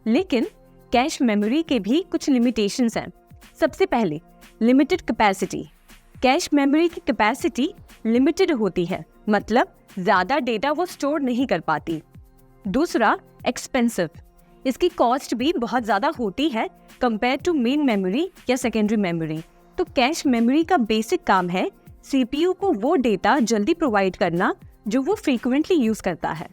S1: लेकिन कैश मेमोरी के भी कुछ लिमिटेशंस हैं। सबसे पहले लिमिटेड कैपेसिटी। कैश मेमोरी की कैपेसिटी लिमिटेड होती है, मतलब ज्यादा डेटा वो स्टोर नहीं कर पाती। दूसरा एक्सपेंसिव। इसकी कॉस्ट भी बहुत ज्यादा होती है कंपेयर टू मेन मेमोरी या सेकेंडरी मेमोरी। तो कैश मेमोरी का बेसिक काम है सीपीयू को वो डेटा जल्दी प्रोवाइड करना जो वो फ्रीक्वेंटली यूज करता है।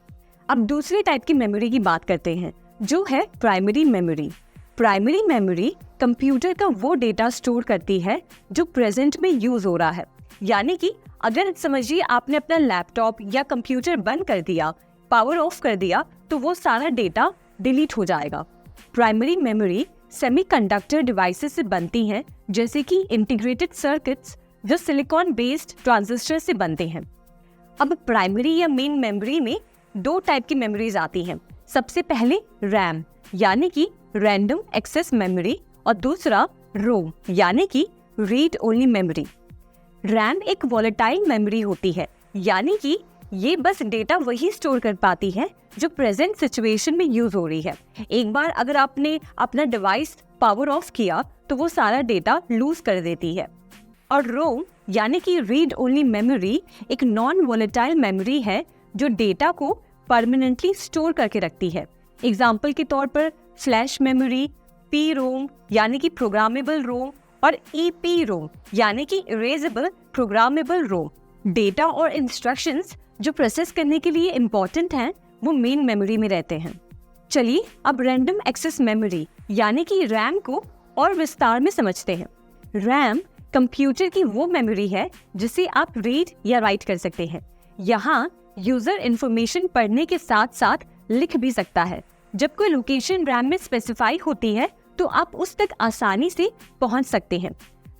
S1: अब दूसरे टाइप की मेमोरी की बात करते हैं, जो है primary memory. Primary memory computer का वो डेटा स्टोर करती है जो प्रेजेंट में यूज हो रहा है। यानी कि अगर समझिए आपने अपना लैपटॉप या कंप्यूटर बंद कर दिया, पावर ऑफ कर दिया, तो वो सारा डेटा डिलीट हो जाएगा। प्राइमरी मेमोरी सेमीकंडक्टर डिवाइसेस से बनती हैं, जैसे कि इंटीग्रेटेड सर्किट्स जो सिलिकॉन बेस्ड ट्रांजिस्टर से बनते हैं। अब प्राइमरी या मेन मेमोरी में दो टाइप की मेमोरीज आती हैं। सबसे पहले रैम यानी कि रैंडम एक्सेस मेमोरी, और दूसरा रोम यानी कि रीड ओनली मेमोरी। रैम एक वॉलेटाइल मेमोरी होती है, यानी कि ये बस डेटा वही स्टोर कर पाती है जो प्रेजेंट सिचुएशन में यूज हो रही है। एक बार अगर आपने अपना डिवाइस पावर ऑफ किया तो वो सारा डेटा लूज कर देती है। और रोम यानी कि रीड ओनली मेमोरी एक नॉन वॉलेटाइल मेमोरी है जो डेटा को परमानेंटली स्टोर करके रखती है। एग्जाम्पल के तौर पर फ्लैश मेमोरी, पी रोम यानी कि प्रोग्रामेबल रोम, और ईपी रोम यानी कि इरेजेबल प्रोग्रामेबल रोम। डेटा और इंस्ट्रक्शंस जो प्रोसेस करने के लिए इम्पोर्टेंट हैं वो मेन मेमोरी में रहते हैं। चलिए अब रैंडम एक्सेस मेमोरी यानी कि रैम को और विस्तार में समझते हैं। रैम कंप्यूटर की वो मेमोरी है जिसे आप रीड या राइट कर सकते हैं। यहाँ यूजर इंफॉर्मेशन पढ़ने के साथ साथ लिख भी सकता है। जब कोई लोकेशन रैम में स्पेसिफाई होती है तो आप उस तक आसानी से पहुंच सकते हैं।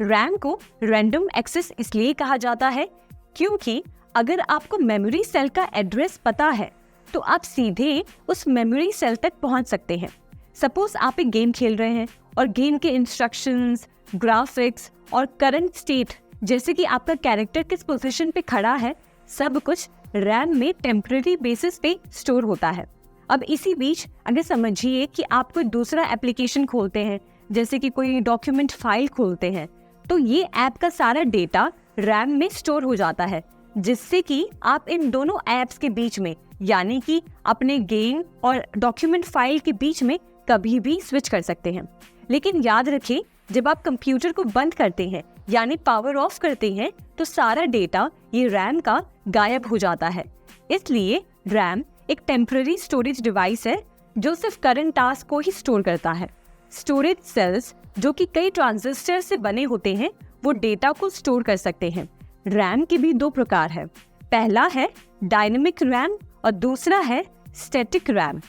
S1: रैम को रैंडम एक्सेस इसलिए कहा जाता है क्योंकि अगर आपको मेमोरी सेल का एड्रेस पता है तो आप सीधे उस मेमोरी सेल तक पहुंच सकते हैं। सपोज आप एक गेम खेल रहे हैं और गेम के इंस्ट्रक्शंस, ग्राफिक्स और करंट स्टेट, जैसे कि आपका कैरेक्टर किस पोजीशन पे खड़ा है, सब कुछ रैम में टेम्परेरी बेसिस पे स्टोर होता है। अब इसी बीच अगर समझिए कि आप कोई दूसरा एप्लीकेशन खोलते हैं, जैसे कि कोई डॉक्यूमेंट फाइल खोलते हैं, तो ये ऐप का सारा डेटा रैम में स्टोर हो जाता है, जिससे कि आप इन दोनों ऐप्स के बीच में यानी कि अपने गेम और डॉक्यूमेंट फाइल के बीच में कभी भी स्विच कर सकते हैं। लेकिन याद रखें, जब आप कंप्यूटर को बंद करते हैं यानी पावर ऑफ करते हैं तो सारा डेटा ये रैम का गायब हो जाता है। इसलिए रैम एक टेम्पररी स्टोरेज डिवाइस है जो सिर्फ करंट टास्क को ही स्टोर करता है। स्टोरेज सेल्स जो कि कई ट्रांजिस्टर से बने होते हैं वो डेटा को स्टोर कर सकते हैं। रैम के भी दो प्रकार है, पहला है डायनेमिक रैम और दूसरा है स्टैटिक रैम।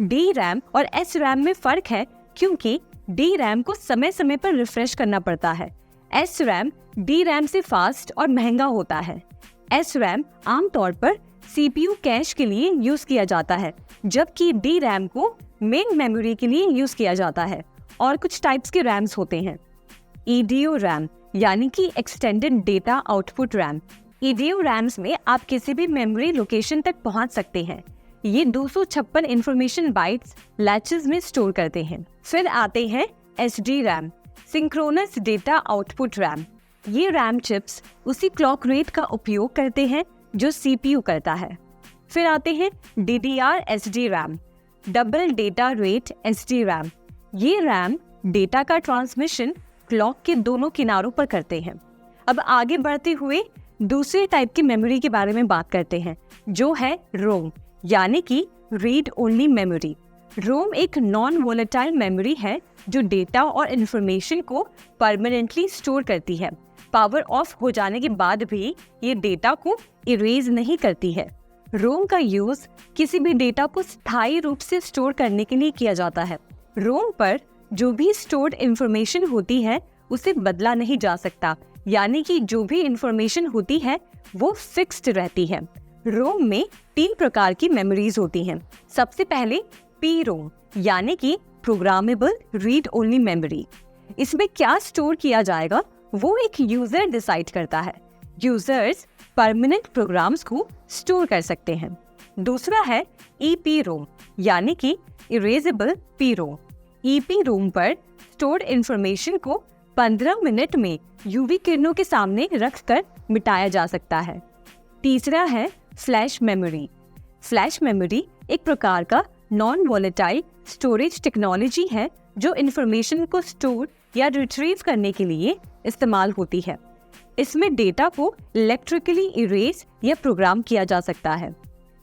S1: डी रैम और एस रैम में फर्क है क्योंकि डी रैम को समय समय पर रिफ्रेश करना पड़ता है। एस रैम डी रैम से फास्ट और महंगा होता है। एस रैम आमतौर पर सीपीयू कैश के लिए यूज किया जाता है, जबकि डी रैम को मेन मेमोरी के लिए यूज किया जाता है। और कुछ टाइप्स के रैम्स होते हैं। ईडीओ रैम यानी कि extended data output RAM. EDO RAMs में आप किसी भी मेमोरी लोकेशन तक पहुंच सकते हैं। ये 256 इंफॉर्मेशन बाइट्स लैचेस में स्टोर करते हैं। फिर आते हैं SD RAM, synchronous data output RAM. ये रैम चिप्स उसी क्लॉक रेट का उपयोग करते हैं जो सीपीयू करता है। फिर आते हैं DDR SD RAM, double data rate SD RAM. ये रैम डेटा का ट्रांसमिशन क्लॉक के दोनों किनारों पर करते हैं। अब आगे बढ़ते हुए दूसरे टाइप की मेमोरी के बारे में बात करते हैं, जो है रोम यानी कि रीड ओनली मेमोरी। रोम एक नॉन वोलेटाइल मेमोरी है जो डेटा और इन्फॉर्मेशन को परमानेंटली स्टोर करती है। पावर ऑफ हो जाने के बाद भी ये डेटा को इरेज नहीं करती है। रोम का यूज किसी भी डेटा को स्थायी रूप से स्टोर करने के लिए किया जाता है। रोम पर जो भी स्टोर्ड इंफॉर्मेशन होती है उसे बदला नहीं जा सकता, यानी कि जो भी इंफॉर्मेशन होती है वो फिक्स्ड रहती है। रोम में 3 प्रकार की मेमोरीज होती हैं। सबसे पहले पी रोम यानी कि प्रोग्रामेबल रीड ओनली मेमोरी। इसमें क्या स्टोर किया जाएगा वो एक यूजर डिसाइड करता है। यूजर्स परमानेंट प्रोग्राम्स को स्टोर कर सकते हैं। दूसरा है ईपी रोम यानी कि इरेजेबल पी रोम। ईपी रोम पर स्टोर्ड इंफॉर्मेशन को 15 मिनट में यूवी किरणों के सामने रखकर मिटाया जा सकता है। तीसरा है फ्लैश मेमोरी। फ्लैश मेमोरी एक प्रकार का नॉन वॉलेटाइल स्टोरेज टेक्नोलॉजी है जो इंफॉर्मेशन को स्टोर या रिट्रीव करने के लिए इस्तेमाल होती है। इसमें डेटा को इलेक्ट्रिकली इरेज या प्रोग्राम किया जा सकता है।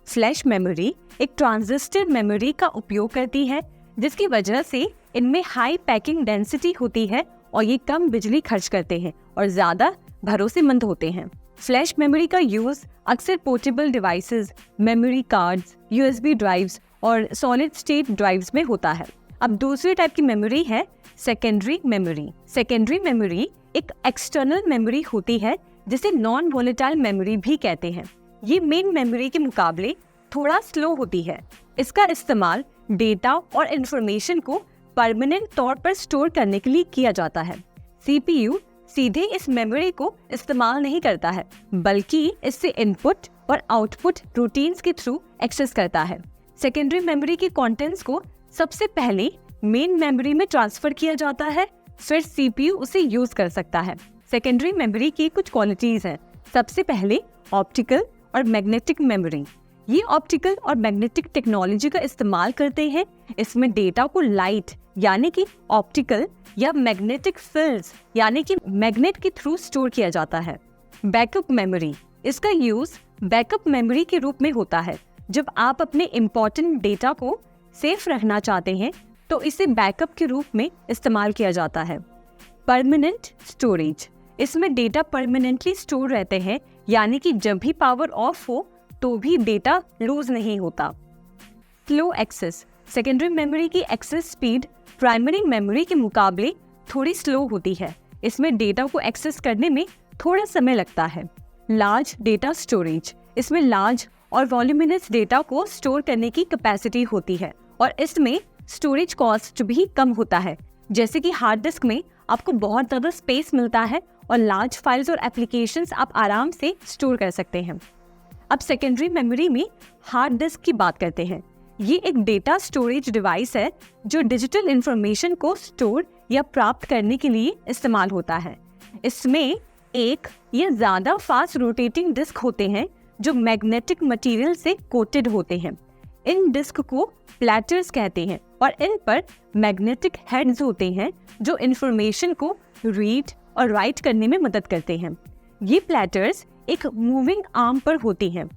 S1: फ्लैश मेमोरी एक ट्रांजिस्टर मेमोरी का उपयोग करती है, जिसकी वजह से इनमें हाई पैकिंग डेंसिटी होती है और ये कम बिजली खर्च करते हैं और ज़्यादा भरोसेमंद होते हैं। फ्लैश मेमोरी का यूज़ अक्सर portable devices, memory cards, USB drives और सॉलिड स्टेट ड्राइव्स में होता है। अब दूसरी टाइप की मेमोरी है सेकेंडरी मेमोरी। सेकेंडरी मेमोरी एक एक्सटर्नल मेमोरी होती है जिसे नॉन वोलेटाइल मेमोरी भी कहते हैं। ये मेन मेमोरी के मुकाबले थोड़ा स्लो होती है। इसका इस्तेमाल डेटा और इंफॉर्मेशन को परमानेंट तौर पर स्टोर करने के लिए किया जाता है। सीपीयू सीधे इस मेमोरी को इस्तेमाल नहीं करता है, बल्कि इससे इनपुट और आउटपुट रूटीन्स के थ्रू एक्सेस करता है। सेकेंडरी मेमोरी के कंटेंट्स को सबसे पहले मेन मेमोरी में ट्रांसफर किया जाता है, फिर सीपीयू उसे यूज कर सकता है। सेकेंडरी मेमोरी की कुछ क्वालिटीज हैं। सबसे पहले ऑप्टिकल और मैग्नेटिक मेमोरी। ये ऑप्टिकल और मैग्नेटिक टेक्नोलॉजी का इस्तेमाल करते हैं। इसमें डेटा को लाइट यानी कि ऑप्टिकल या मैग्नेटिक फील्ड्स यानी कि मैग्नेट के थ्रू स्टोर किया जाता है। बैकअप मेमोरी, इसका यूज बैकअप मेमोरी के रूप में होता है। जब आप अपने इम्पोर्टेंट डेटा को सेफ रखना चाहते हैं तो इसे बैकअप के रूप में इस्तेमाल किया जाता है। परमानेंट स्टोरेज, इसमें डेटा परमानेंटली स्टोर रहते हैं, यानी कि जब भी पावर ऑफ हो तो भी डेटा लूज नहीं होता। स्लो एक्सेस, सेकेंडरी मेमोरी की एक्सेस स्पीड प्राइमरी मेमोरी के मुकाबले थोड़ी स्लो होती है। इसमें डेटा को एक्सेस करने में थोड़ा समय लगता है। लार्ज डेटा स्टोरेज, इसमें लार्ज और वॉल्यूमिनस डेटा को स्टोर करने की कैपेसिटी होती है और इसमें स्टोरेज कॉस्ट भी कम होता है। जैसे कि हार्ड डिस्क में आपको बहुत ज़्यादा स्पेस मिलता है और लार्ज फाइल्स और एप्लीकेशंस आप आराम से स्टोर कर सकते हैं। अब सेकेंडरी मेमोरी में हार्ड डिस्क की बात करते हैं। ये एक डेटा स्टोरेज डिवाइस है जो डिजिटल इंफॉर्मेशन को स्टोर या प्राप्त करने के लिए इस्तेमाल होता है। इसमें एक या ज़्यादा फास्ट रोटेटिंग डिस्क होते हैं जो मैग्नेटिक मटेरियल से कोटेड होते हैं। इन डिस्क को प्लैटर्स कहते हैं और इन पर मैग्नेटिक हेड्स होते हैं जो इंफॉर्मेशन को रीड और राइट करने में मदद करते हैं। ये प्लैटर्स एक मूविंग आर्म पर होती हैं।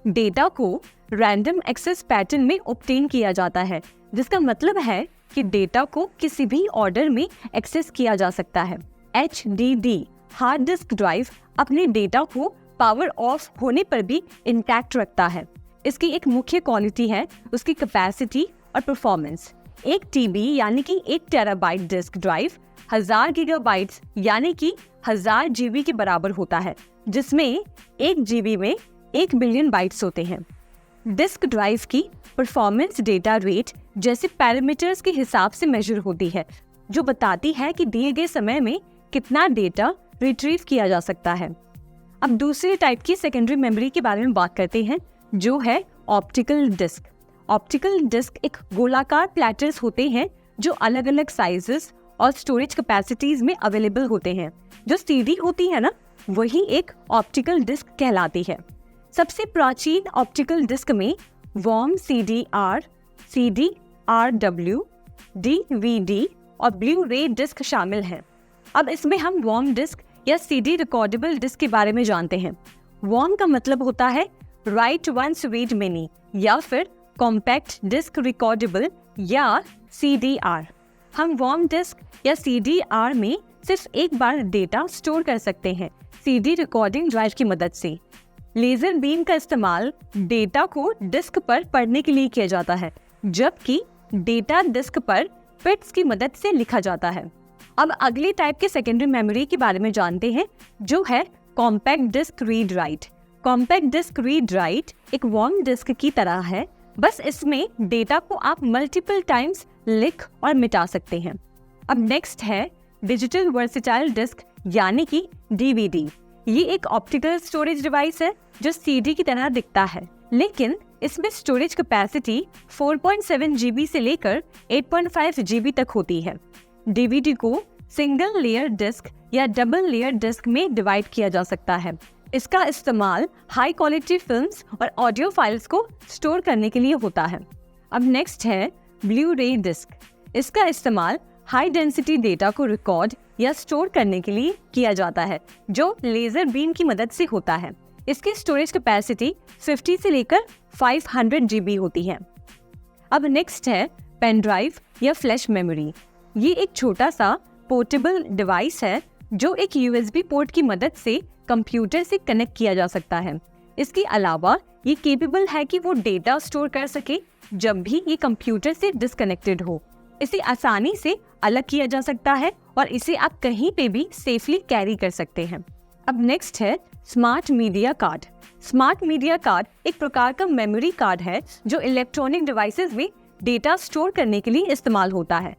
S1: डेटा को रैंडम एक्सेस पैटर्न में ऑब्टेन किया जाता है, जिसका मतलब है कि डेटा को किसी भी ऑर्डर में एक्सेस किया जा सकता है। HDD हार्ड डिस्क ड्राइव अपने डेटा को पावर ऑफ होने पर भी इंटैक्ट रखता है। इसकी एक मुख्य क्वालिटी है उसकी कैपेसिटी और परफॉर्मेंस। 1 TB यानी कि 1 टेराबाइट डिस्क ड्राइव 1000 गीगाबाइट्स यानी कि 1000 GB के बराबर होता है, जिसमें 1 GB में 1 बिलियन बाइट्स होते हैं। डिस्क ड्राइव की परफॉर्मेंस डेटा रेट जैसे पैरामीटर्स के हिसाब से मेजर होती है, जो बताती है कि दिए गए समय में कितना डेटा रिट्रीव किया जा सकता है। अब दूसरे टाइप की सेकेंडरी मेमोरी के बारे में बात करते हैं, जो है ऑप्टिकल डिस्क। ऑप्टिकल डिस्क एक गोलाकार प्लैटर्स होते हैं जो अलग अलग साइजेस और स्टोरेज कैपेसिटीज में अवेलेबल होते हैं। जो CD होती है ना, वही एक ऑप्टिकल डिस्क कहलाती है। सबसे प्राचीन ऑप्टिकल डिस्क में वॉर्म CDR, CDRW, DVD और ब्लू रे डिस्क शामिल हैं। अब इसमें हम वॉर्म डिस्क या CD रिकॉर्डेबल डिस्क के बारे में जानते हैं। वॉर्म का मतलब होता है राइट वंस रीड मेनी या फिर कॉम्पैक्ट डिस्क रिकॉर्डेबल या CDR। हम वॉर्म डिस्क या CDR में सिर्फ एक बार डेटा स्टोर कर सकते हैं CD रिकॉर्डिंग ड्राइव की मदद से। लेजर बीम का इस्तेमाल डेटा को डिस्क पर पढ़ने के लिए किया जाता है, जबकि डेटा डिस्क पर बिट्स की मदद से लिखा जाता है। अब अगली टाइप के सेकेंडरी मेमोरी के बारे में जानते हैं, जो है compact disc read write. Compact disc read write एक वॉर्म डिस्क की तरह है, बस इसमें डेटा को आप मल्टीपल टाइम्स लिख और मिटा सकते हैं। अब नेक्स्ट है डिजिटल वर्सेटाइल डिस्क यानी कि DVD। ये एक ऑप्टिकल स्टोरेज डिवाइस है जो CD की तरह दिखता है, लेकिन इसमें स्टोरेज कैपेसिटी 4.7 GB से लेकर 8.5 GB तक होती है। DVD को सिंगल लेयर डिस्क या डबल लेयर डिस्क में डिवाइड किया जा सकता है। इसका इस्तेमाल हाई क्वालिटी फिल्म्स और ऑडियो फाइल्स को स्टोर करने के लिए होता है। अब नेक्स्ट है ब्लू रे डिस्क। इसका इस्तेमाल हाई डेंसिटी डेटा को रिकॉर्ड या स्टोर करने के लिए किया जाता है, जो लेजर बीम की मदद से होता है। इसकी स्टोरेज कैपेसिटी 50 से लेकर 500 GB होती है। अब नेक्स्ट है पेन ड्राइव या फ्लैश मेमोरी। ये एक छोटा सा पोर्टेबल डिवाइस है जो एक USB पोर्ट की मदद से कंप्यूटर से कनेक्ट किया जा सकता है। इसके अलावा ये केपेबल है कि वो डेटा स्टोर कर सके जब भी ये कंप्यूटर से डिस्कनेक्टेड हो। इसे आसानी से अलग किया जा सकता है और इसे आप कहीं पे भी सेफली कैरी कर सकते हैं। अब नेक्स्ट है smart media card. Smart media card एक प्रकार का मेमोरी कार्ड है जो इलेक्ट्रॉनिक डिवाइसेस में डेटा स्टोर करने के लिए इस्तेमाल होता है।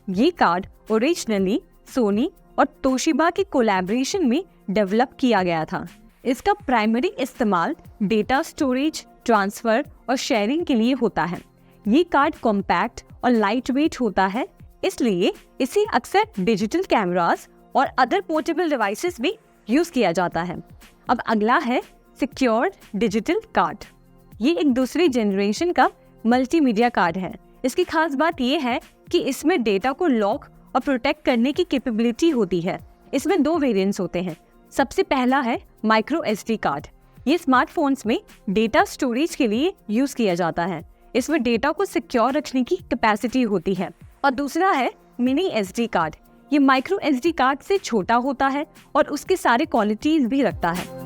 S1: ये कार्ड ओरिजिनली सोनी और तोशिबा के कोलैबोरेशन में डेवलप किया गया था। इसका प्राइमरी इस्तेमाल डेटा स्टोरेज, ट्रांसफर और शेयरिंग के लिए होता है। ये कार्ड कॉम्पैक्ट और लाइट वेट होता है, इसलिए इसे अक्सर डिजिटल कैमरास और अदर पोर्टेबल डिवाइसेस में यूज किया जाता है। अब अगला है सिक्योर डिजिटल कार्ड। ये एक दूसरी जनरेशन का मल्टीमीडिया कार्ड है। इसकी खास बात यह है कि इसमें डेटा को लॉक और प्रोटेक्ट करने की कैपेबिलिटी होती है। इसमें 2 वेरिएंट्स होते हैं। सबसे पहला है माइक्रो SD कार्ड। ये स्मार्टफोन्स में डेटा स्टोरेज के लिए यूज किया जाता है। इसमें डेटा को सिक्योर रखने की कैपेसिटी होती है। और दूसरा है मिनी SD कार्ड। ये माइक्रो SD कार्ड से छोटा होता है और उसके सारे क्वालिटीज भी रखता है।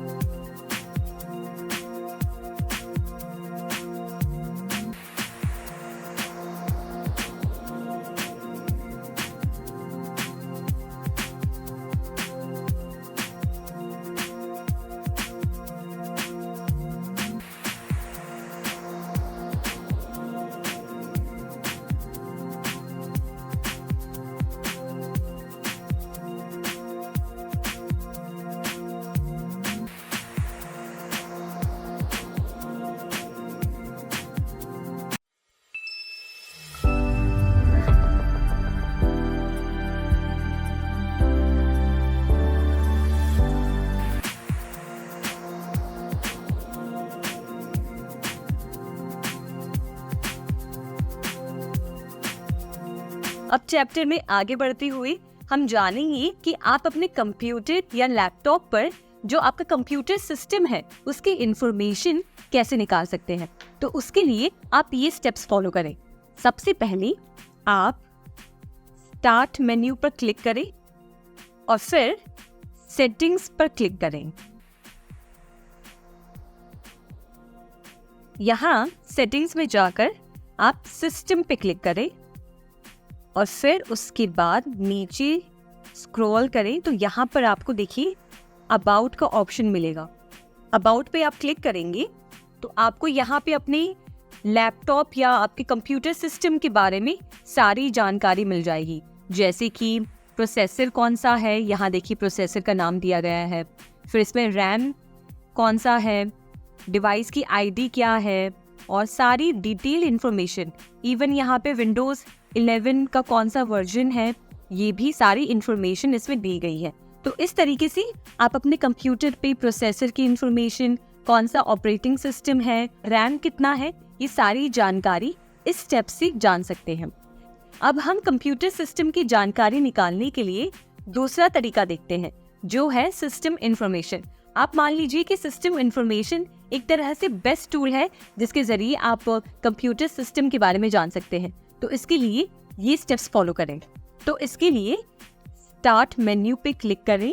S1: अब चैप्टर में आगे बढ़ते हुए हम जानेंगे कि आप अपने कंप्यूटर या लैपटॉप पर जो आपका कंप्यूटर सिस्टम है उसकी इंफॉर्मेशन कैसे निकाल सकते हैं। तो उसके लिए आप ये स्टेप्स फॉलो करें। सबसे पहले आप स्टार्ट मेन्यू पर क्लिक करें और फिर सेटिंग्स पर क्लिक करें। यहाँ सेटिंग्स में जाकर आप सिस्टम पे क्लिक करें और फिर उसके बाद नीचे स्क्रॉल करें तो यहाँ पर आपको देखिए अबाउट का ऑप्शन मिलेगा। अबाउट पे आप क्लिक करेंगे तो आपको यहाँ पे अपने लैपटॉप या आपके कंप्यूटर सिस्टम के बारे में सारी जानकारी मिल जाएगी, जैसे कि प्रोसेसर कौन सा है, यहाँ देखिए प्रोसेसर का नाम दिया गया है, फिर इसमें रैम कौन सा है, डिवाइस की ID क्या है और सारी डिटेल इन्फॉर्मेशन। इवन यहाँ पे विंडोज़ 11 का कौन सा वर्जन है, ये भी सारी इन्फॉर्मेशन इसमें दी गई है। तो इस तरीके से आप अपने कंप्यूटर पे प्रोसेसर की इन्फॉर्मेशन, कौन सा ऑपरेटिंग सिस्टम है, रैम कितना है, ये सारी जानकारी इस स्टेप से जान सकते हैं। अब हम कंप्यूटर सिस्टम की जानकारी निकालने के लिए दूसरा तरीका देखते हैं, जो है सिस्टम इन्फॉर्मेशन। आप मान लीजिए कि सिस्टम इन्फॉर्मेशन एक तरह से बेस्ट टूल है जिसके जरिए आप कंप्यूटर सिस्टम के बारे में जान सकते हैं। तो इसके लिए ये स्टेप्स फॉलो करें। तो इसके लिए स्टार्ट मेन्यू पे क्लिक करें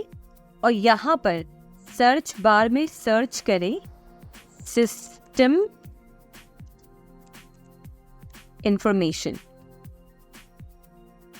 S1: और यहाँ पर सर्च बार में सर्च करें सिस्टम इंफॉर्मेशन।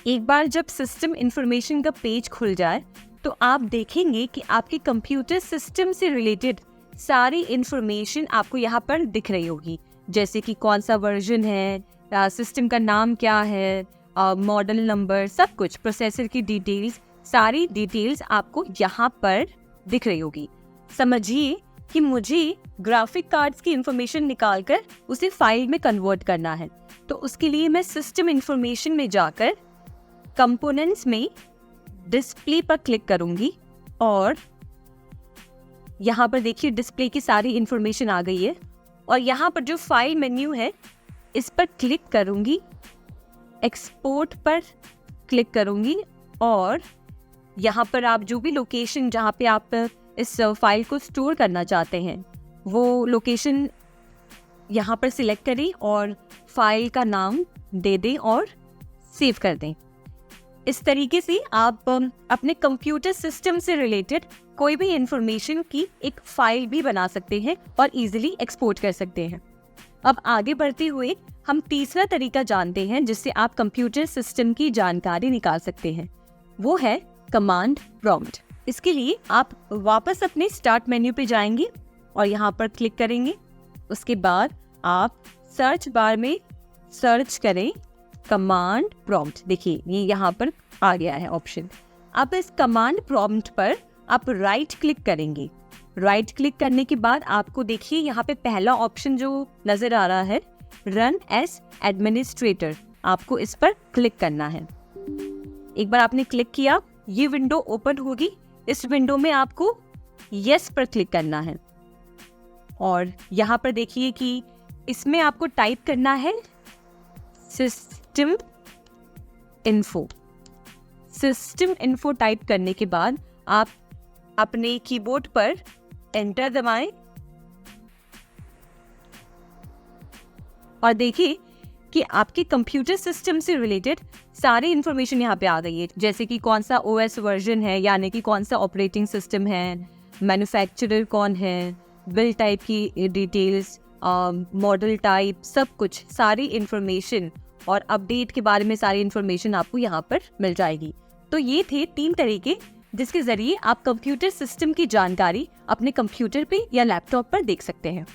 S1: एक बार जब सिस्टम इंफॉर्मेशन का पेज खुल जाए तो आप देखेंगे कि आपके कंप्यूटर सिस्टम से रिलेटेड सारी इंफॉर्मेशन आपको यहाँ पर दिख रही होगी, जैसे कि कौन सा वर्जन है, सिस्टम का नाम क्या है, मॉडल नंबर, सब कुछ, प्रोसेसर की डिटेल्स, सारी डिटेल्स आपको यहाँ पर दिख रही होगी। समझिए कि मुझे ग्राफिक कार्ड्स की इंफॉर्मेशन निकालकर उसे फाइल में कन्वर्ट करना है। तो उसके लिए मैं सिस्टम इंफॉर्मेशन में जाकर कंपोनेंट्स में डिस्प्ले पर क्लिक करूंगी और यहाँ पर देखिए डिस्प्ले की सारी इंफॉर्मेशन आ गई है। और यहाँ पर जो फाइल मेन्यू है इस पर क्लिक करूंगी, एक्सपोर्ट पर क्लिक करूँगी और यहाँ पर आप जो भी लोकेशन जहाँ पे आप इस फाइल को स्टोर करना चाहते हैं वो लोकेशन यहाँ पर सिलेक्ट करें और फाइल का नाम दे दें और सेव कर दें। इस तरीके से आप अपने कंप्यूटर सिस्टम से रिलेटेड कोई भी इंफॉर्मेशन की एक फाइल भी बना सकते हैं और इजीली एक्सपोर्ट कर सकते हैं। अब आगे बढ़ते हुए हम तीसरा तरीका जानते हैं जिससे आप कंप्यूटर सिस्टम की जानकारी निकाल सकते हैं, वो है कमांड प्रॉम्प्ट। इसके लिए आप वापस अपने स्टार्ट मेन्यू पे जाएंगे और यहाँ पर क्लिक करेंगे। उसके बाद आप सर्च बार में सर्च करें कमांड प्रॉम्प्ट। देखिए ये यहाँ पर आ गया है ऑप्शन। अब इस कमांड प्रॉम्प्ट पर आप राइट क्लिक करेंगे। राइट क्लिक करने के बाद आपको देखिए यहाँ पे पहला ऑप्शन जो नजर आ रहा है रन एज एडमिनिस्ट्रेटर, आपको इस पर क्लिक करना है। एक बार आपने क्लिक किया ये विंडो ओपन होगी। इस विंडो में आपको यस पर क्लिक करना है और यहाँ पर देखिए कि इसमें आपको टाइप करना है system info. System info type करने के बाद आप अपने कीबोर्ड पर एंटर दबाएं और देखिए कि आपके कंप्यूटर सिस्टम से रिलेटेड सारी इंफॉर्मेशन यहाँ पे आ गई है, जैसे कि कौन सा ओएस वर्जन है, यानी कि कौन सा ऑपरेटिंग सिस्टम है, मैन्युफैक्चरर कौन है, बिल टाइप की डिटेल्स, मॉडल टाइप, सब कुछ सारी इंफॉर्मेशन और अपडेट के बारे में सारी इंफॉर्मेशन आपको यहाँ पर मिल जाएगी। तो ये थे 3 तरीके जिसके जरिए आप कंप्यूटर सिस्टम की जानकारी अपने कंप्यूटर पे या लैपटॉप पर देख सकते हैं।